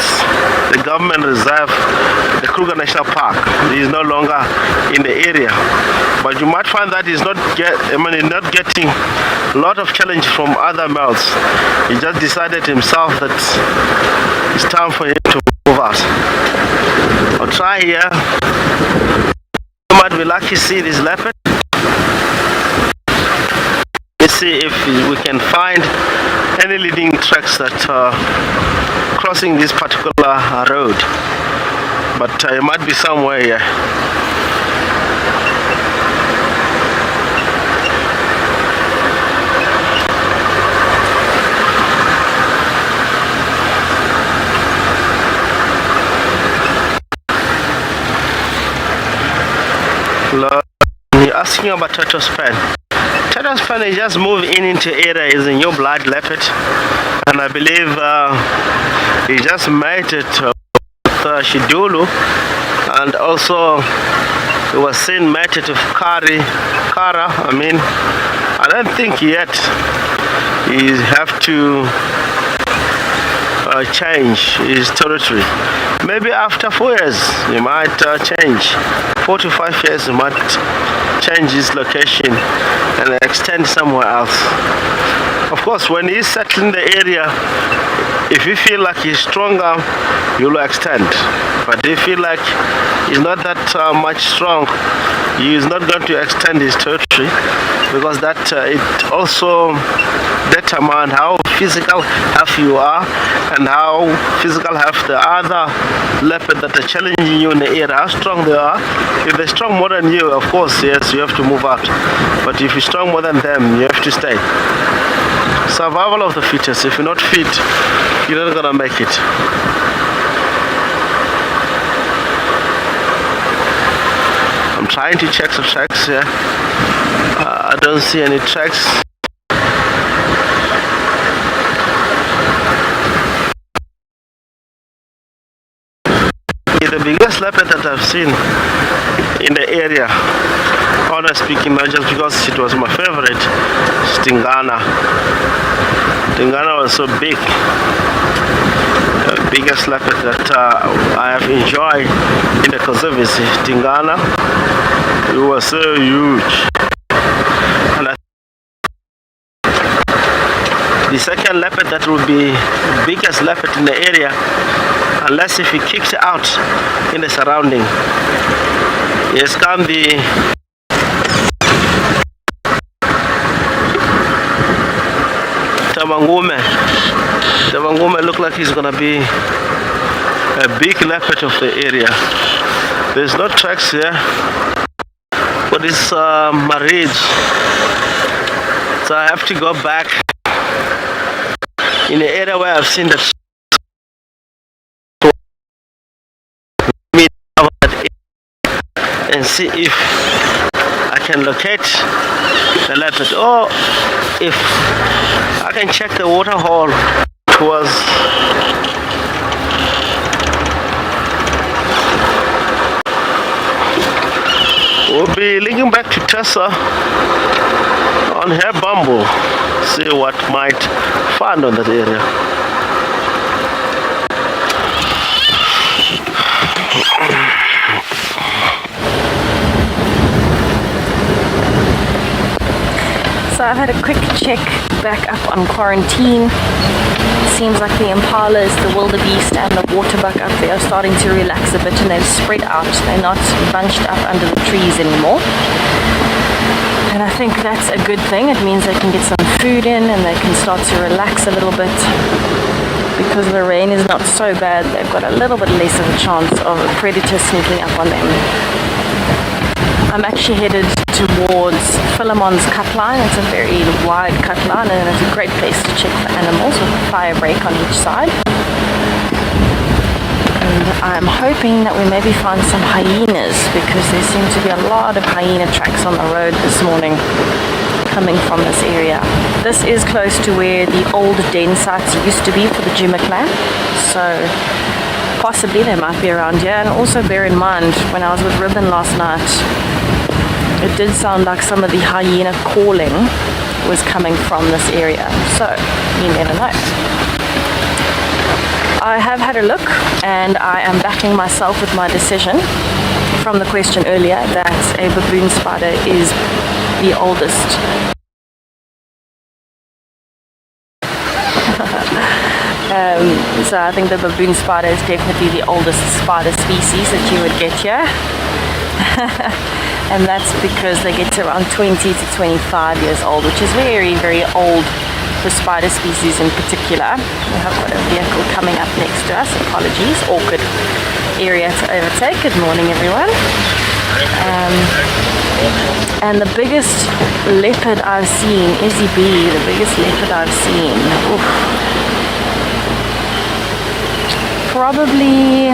the government reserve, the Kruger National Park. He is no longer in the area, but you might find that he's not getting a lot of challenge from other males. He just decided himself that it's time for him to move out. I'll try here. You might be lucky to see this leopard. Let's see if we can find any leading tracks that are crossing this particular road, but it might be somewhere here. You're asking about turtle span. Turtle span is just moved into area, is a new blood leopard, and I believe he just mated with Shidulu, and also he was seen mated with Kara. I don't think yet he have to change his territory. Maybe after 4 years he might change. 4 to 5 years he might change his location and extend somewhere else. Of course, when he's settling the area, if you feel like he's stronger, you'll extend. But if you feel like he's not that much strong, he is not going to extend his territory, because that it also determines how physical health you are and how physical health the other leopard that are challenging you in the area, how strong they are. If they're strong more than you, of course, yes, you have to move out. But if you're strong more than them, you have to stay. Survival of the fittest. If you're not fit, you're not gonna make it. I'm trying to check the tracks here. I don't see any tracks. The biggest leopard that I've seen in the area, honestly speaking, not just because it was my favorite, is Tingana. Tingana was so big. The biggest leopard that I have enjoyed in the conservancy, Tingana. It was so huge. And the second leopard that will be the biggest leopard in the area, unless if he kicks out in the surrounding, yes, come the Tabangume. Tabangume look like he's gonna be a big leopard of the area. There's no tracks here for this marriage, so I have to go back in the area where I've seen that and see if I can locate the leopard, or if I can check the water hole towards we'll be linking back to Tessa on her bumble, see what might find on that area. So I've had a quick check back up on quarantine. Seems like the impalas, the wildebeest and the waterbuck up there are starting to relax a bit, and they've spread out. They're not bunched up under the trees anymore. And I think that's a good thing. It means they can get some food in and they can start to relax a little bit. Because the rain is not so bad, they've got a little bit less of a chance of a predator sneaking up on them. I'm actually headed towards Philemon's cut line. It's a very wide cut line and it's a great place to check for animals with a fire break on each side. And I'm hoping that we maybe find some hyenas because there seem to be a lot of hyena tracks on the road this morning coming from this area. This is close to where the old den sites used to be for the Jima clan, so possibly they might be around here. And also bear in mind, when I was with Ribbon last night, it did sound like some of the hyena calling was coming from this area, so you never know. I have had a look and I am backing myself with my decision from the question earlier that a baboon spider is the oldest. So I think the baboon spider is definitely the oldest spider species that you would get here. And that's because they get to around 20 to 25 years old, which is very, very old for spider species in particular. We have got a vehicle coming up next to us. Apologies, awkward area to overtake. Good morning, everyone. And the biggest leopard I've seen, Izzy B, the biggest leopard I've seen, probably,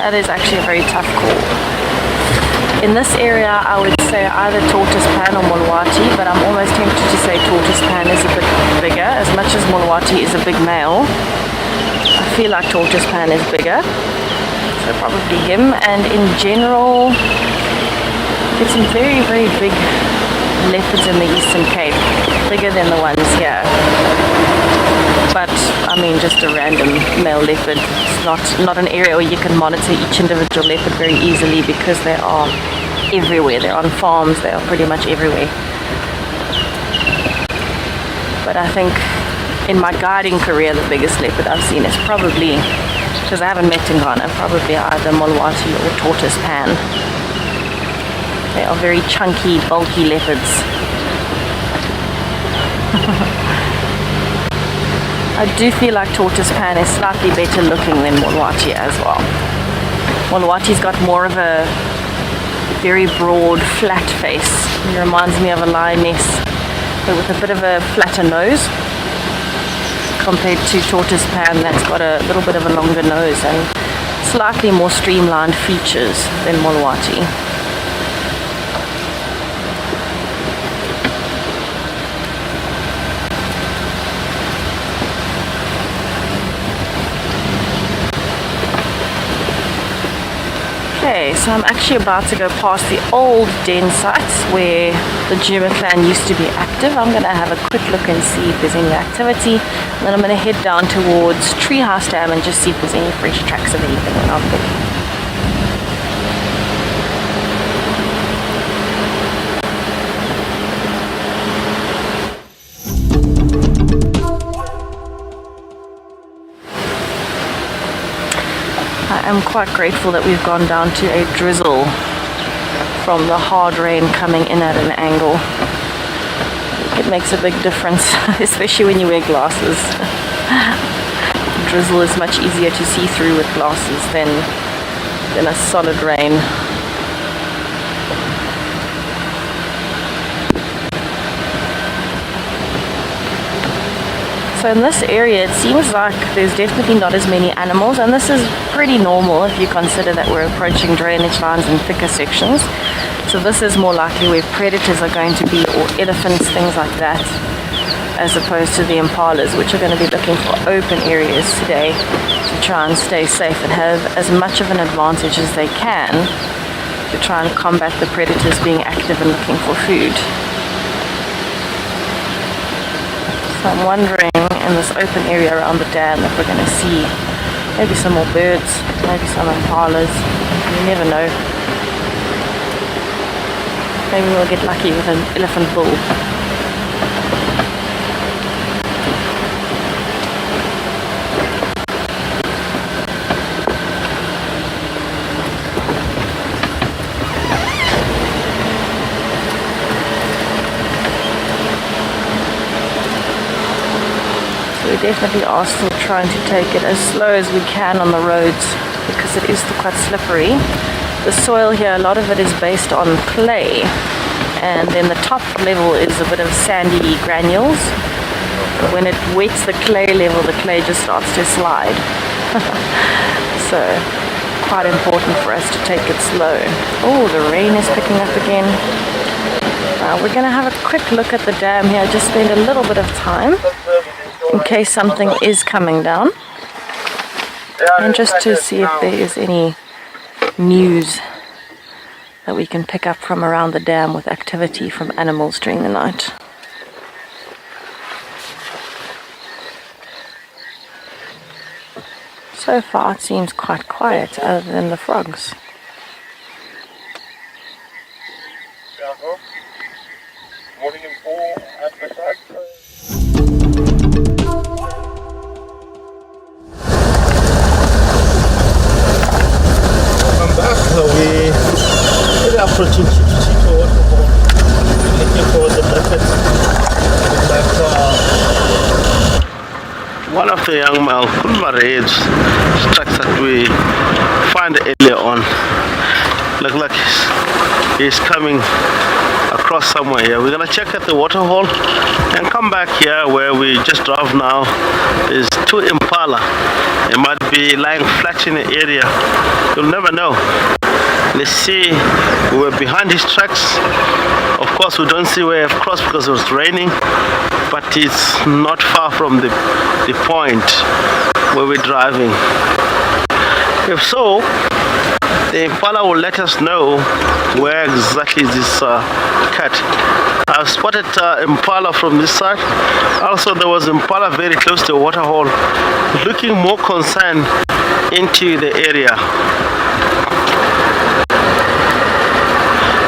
that is actually a very tough call. In this area, I would say either tortoise pan or Mulwati, but I'm almost tempted to say tortoise pan is a bit bigger. As much as Mulwati is a big male, I feel like tortoise pan is bigger. So probably him. And in general, get some very, very big leopards in the Eastern Cape, bigger than the ones here. But I mean, just a random male leopard. It's not an area where you can monitor each individual leopard very easily because they are everywhere. They're on farms, they are pretty much everywhere. But I think in my guiding career, the biggest leopard I've seen is probably, because I haven't met in Ghana, probably either Mulwati or tortoise pan. They are very chunky, bulky leopards. I do feel like tortoise pan is slightly better looking than Mulwati as well. Mulwati's got more of a very broad, flat face. It reminds me of a lioness, but with a bit of a flatter nose compared to tortoise pan that's got a little bit of a longer nose and slightly more streamlined features than Mulwati. Okay, so I'm actually about to go past the old den sites where the Juma clan used to be active. I'm going to have a quick look and see if there's any activity. And then I'm going to head down towards Treehouse Dam and just see if there's any fresh tracks of anything around there. I'm quite grateful that we've gone down to a drizzle from the hard rain coming in at an angle. It makes a big difference, especially when you wear glasses. Drizzle is much easier to see through with glasses than a solid rain. So in this area, it seems like there's definitely not as many animals, and this is pretty normal if you consider that we're approaching drainage lines and thicker sections. So this is more likely where predators are going to be, or elephants, things like that, as opposed to the impalas, which are going to be looking for open areas today to try and stay safe and have as much of an advantage as they can to try and combat the predators being active and looking for food. So I'm wondering in this open area around the dam if we're going to see maybe some more birds, maybe some impalas. You never know. Maybe we'll get lucky with an elephant bull. We definitely are still trying to take it as slow as we can on the roads. because it is quite slippery. The soil here, a lot of it is based on clay, and then the top level is a bit of sandy granules. When it wets the clay level, the clay just starts to slide. So quite important for us to take it slow. Oh, the rain is picking up again. We're going to have a quick look at the dam here, just spend a little bit of time in case something is coming down, and just to see if there is any news that we can pick up from around the dam with activity from animals during the night. So far it seems quite quiet, other than the frogs. We are approaching Chico waterfall, looking for the leopards. One of the young male Kulmarage tracks that we find earlier on look like he's coming across somewhere here. We're gonna check at the waterhole and come back here where we just drove now. There's two impala. They might be lying flat in the area. You'll never know. Let's see, we were behind his tracks. Of course, we don't see where I've crossed because it was raining, but it's not far from the point where we're driving. If so, the impala will let us know where exactly this cat. I've spotted impala from this side. Also, there was impala very close to the waterhole, looking more concerned into the area.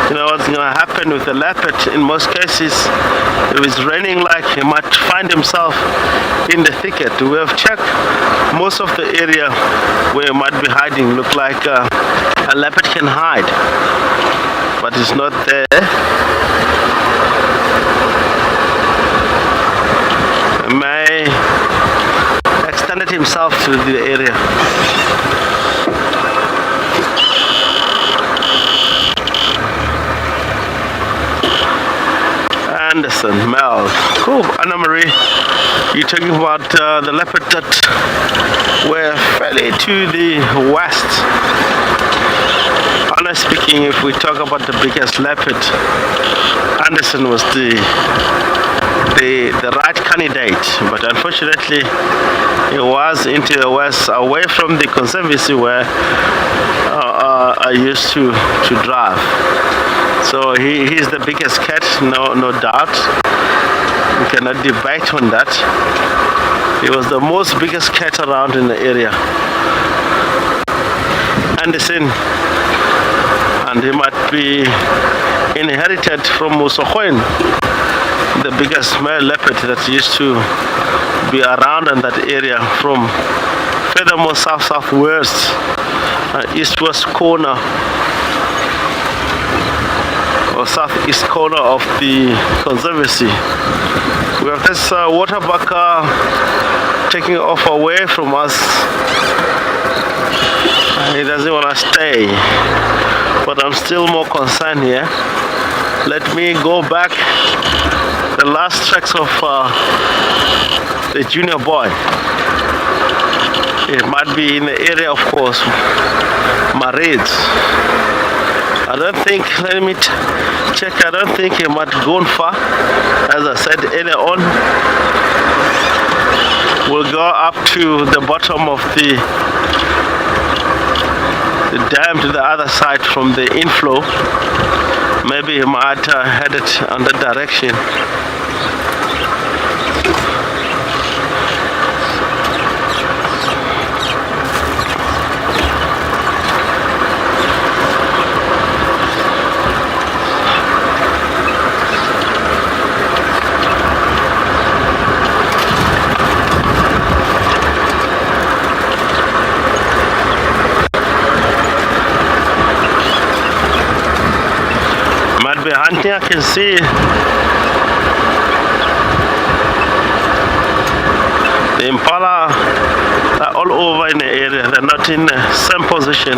You know what's going to happen with the leopard in most cases, if it's raining, like, he might find himself in the thicket. We have checked most of the area where he might be hiding. Look like a leopard can hide, but it's not there. He may extended himself to the area. Anderson, Mel. Cool. Anna Marie, you're talking about the leopard that were fairly to the west. Honestly speaking, if we talk about the biggest leopard, Anderson was the right candidate, but unfortunately it was into the west, away from the conservancy where I used to drive. So he's the biggest cat, no doubt. We cannot debate on that. He was the most biggest cat around in the area. Anderson, and he might be inherited from Musokoin, the biggest male leopard that used to be around in that area from furthermore southwest, east-west corner or southeast corner of the conservancy. We have this water bucker taking off away from us. He doesn't want to stay, but I'm still more concerned here. Let me go back the last tracks of the junior boy. It might be in the area, of course, Marades. I don't think, let me check, I don't think he might have gone far. As I said earlier on, we'll go up to the bottom of the dam to the other side from the inflow. Maybe he might head it on that direction. Behind me I can see the impala are all over lower in the area. They're not in the same position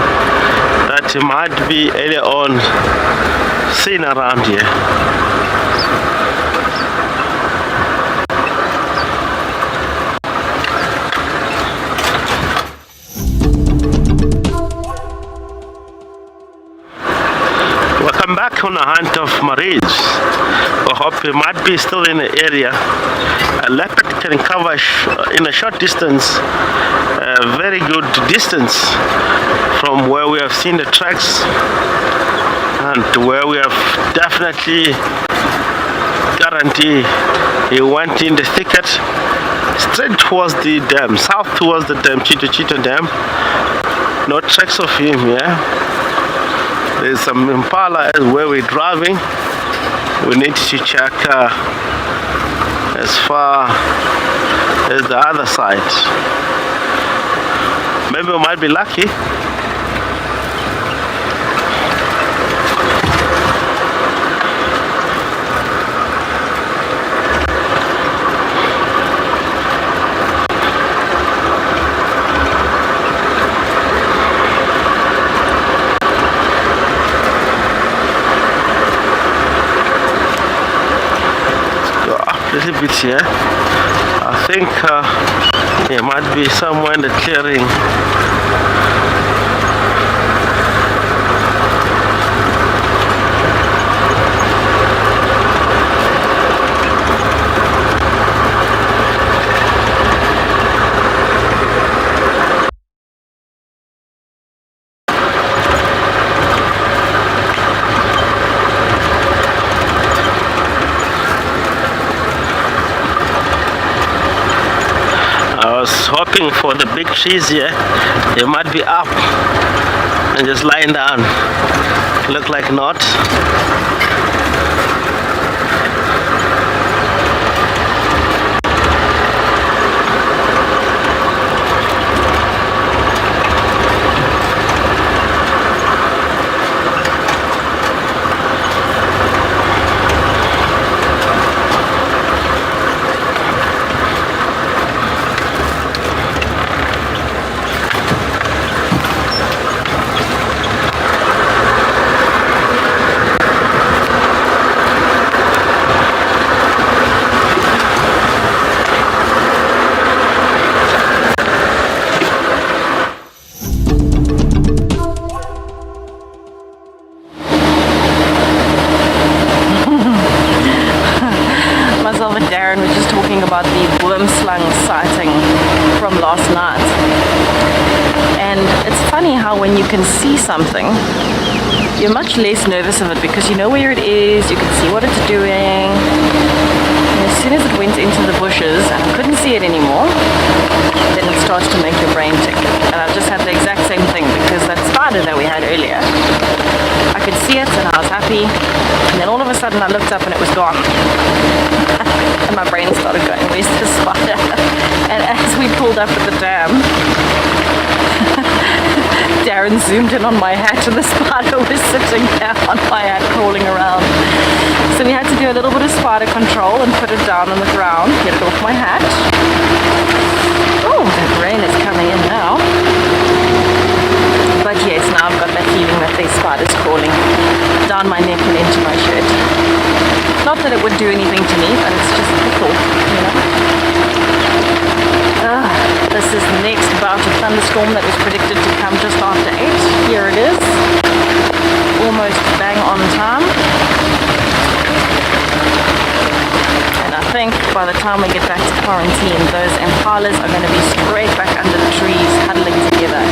that you might be earlier on seen around here. Welcome back on the hunt of marines. We hope you might be still in the area. A leopard can cover in a short distance, a very good distance from where we have seen the tracks and to where we have definitely guarantee he went in the thicket straight towards the dam, south towards the dam, Chito Dam. No tracks of him here. There's some impala as where we're driving. We need to check as far as the other side. Maybe we might be lucky. A little bit here. I think it might be somewhere in the clearing. I was hoping for the big trees here. They might be up and just lying down. Look like not. About the worm slung sighting from last night. And it's funny how when you can see something, you're much less nervous of it because you know where it is, you can see what it's doing. And as soon as it went into the bushes and I couldn't see it anymore, then it starts to make your brain tick. And I just had the exact same thing because that spider that we had earlier, I could see it and I was happy. And then all of a sudden I looked up and it was gone. And my brain started going, where's the spider? And as we pulled up at the dam, Darren zoomed in on my hat and the spider was sitting there on my hat crawling around. So we had to do a little bit of spider control and put it down on the ground, get it off my hat. Oh, that rain is coming in now. But yes, now I've got that feeling that there's spiders crawling down my neck and into my shirt. Not that it would do anything to me, but it's just a thought, you know. This is the next bout of thunderstorm that was predicted to come just after 8. Here it is. Almost bang on time. And I think by the time we get back to quarantine, those impalas are going to be straight back under the trees, huddling together.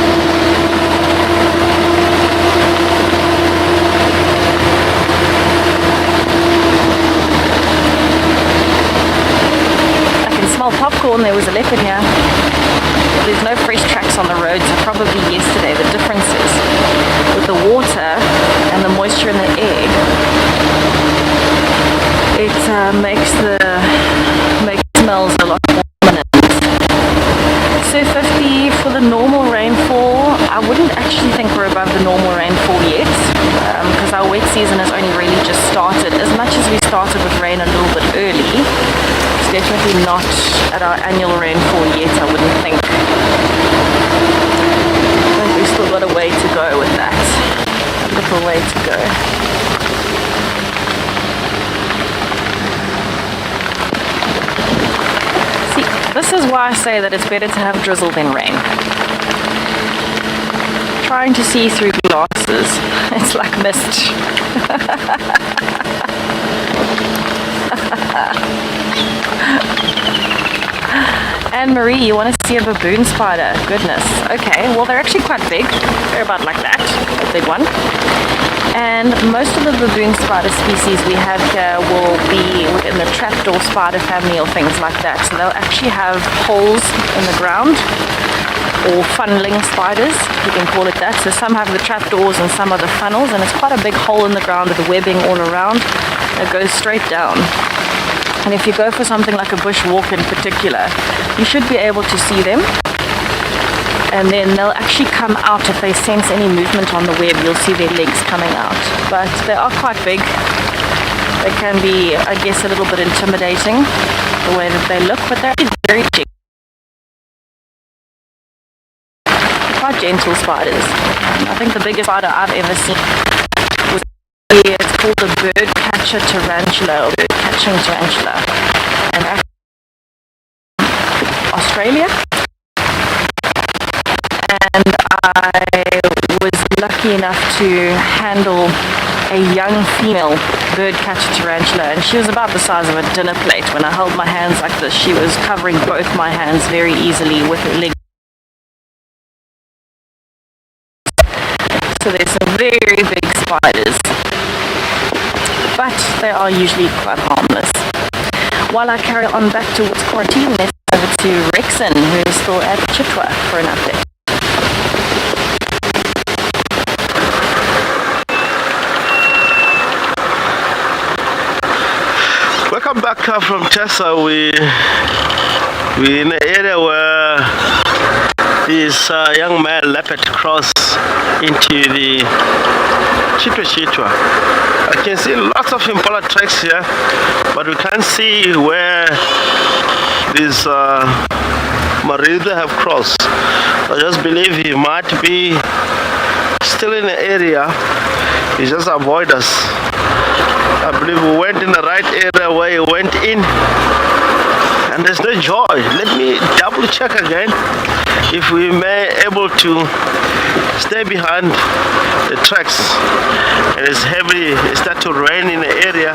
Smell popcorn. There was a leopard here. There's no fresh tracks on the roads, so probably yesterday. The difference is with the water and the moisture in the air, it makes smells a lot more prominent. So 50 for the normal rainfall. I wouldn't actually think we're above the normal rainfall yet, because our wet season has only really just started. As much as we started with rain a little bit early, definitely not at our annual rainfall yet, I wouldn't think. still got a way to go with that. A little way to go. See, this is why I say that it's better to have drizzle than rain. Trying to see through glasses, it's like mist. Anne-Marie, you want to see a baboon spider? Goodness. Okay, well, they're actually quite big. They're about like that, a big one. And most of the baboon spider species we have here will be within the trapdoor spider family or things like that. So they'll actually have holes in the ground, or funneling spiders, you can call it that. So some have the trapdoors and some are the funnels, and it's quite a big hole in the ground with webbing all around that goes straight down. And if you go for something like a bushwalk in particular, you should be able to see them. And then they'll actually come out if they sense any movement on the web. You'll see their legs coming out. But they are quite big. They can be, I guess, a little bit intimidating, the way that they look, but they're very gentle. Quite gentle spiders. I think the biggest spider I've ever seen was, it's called the bird catcher tarantula, or bird catching tarantula, and Australia. And I was lucky enough to handle a young female bird catcher tarantula, and she was about the size of a dinner plate. When I held my hands like this, she was covering both my hands very easily with her legs. So there's some very big spiders, but they are usually quite harmless. While I carry on back towards quarantine, let's go over to Rexon, who is still at Chitwa for an update. Welcome back from Tessa. We're in an area where this young man leopard crossed into the Chitwa. I can see lots of impala tracks here, but we can't see where these Marida have crossed. I just believe he might be still in the area. He just avoid us. I believe we went in the right area where he went in, and there's no joy. Let me double check again if we may able to stay behind the tracks. And it's heavy, it starts to rain in the area.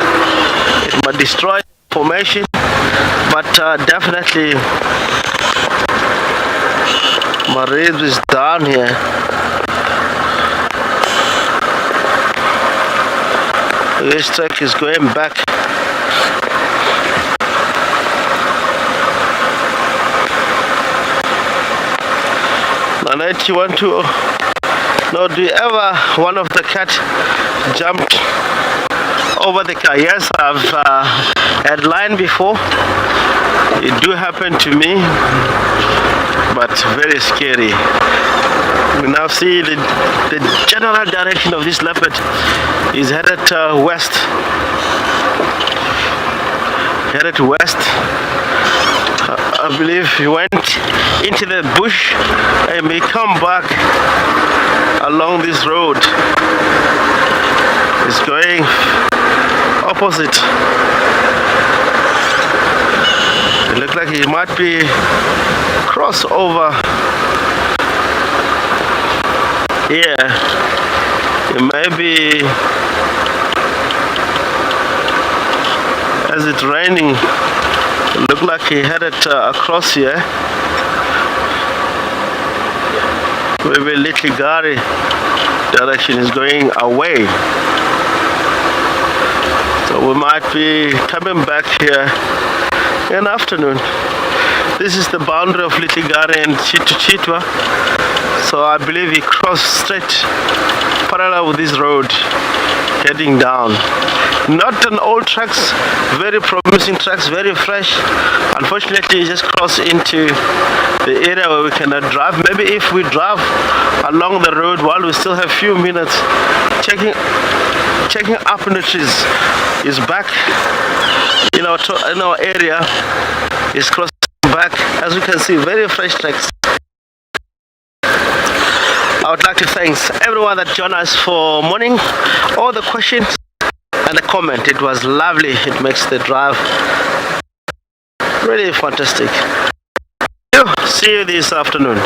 It might destroy formation, but definitely my rib is down here. This track is going back. Nanette, you want to know, do you ever one of the cat jumped over the car? Yes, I've had line before. It do happen to me, but very scary. We now see the general direction of this leopard is headed west. Headed west. I believe he went into the bush and may come back along this road. It's going opposite. It looks like he might be crossover. Yeah, it may be, as it's raining, it looked like he headed across here. Maybe Little Gari direction is going away. So we might be coming back here in the afternoon. This is the boundary of Little Gari and Chitwa. So I believe he crossed straight parallel with this road, heading down. Not an old tracks, very promising tracks, very fresh. Unfortunately, he just crossed into the area where we cannot drive. Maybe if we drive along the road while we still have few minutes, checking up in the trees, is back in our area, is crossing back. As we can see, very fresh tracks. I would like to thank everyone that joined us for morning, all the questions and the comment. It was lovely. It makes the drive really fantastic. See you this afternoon.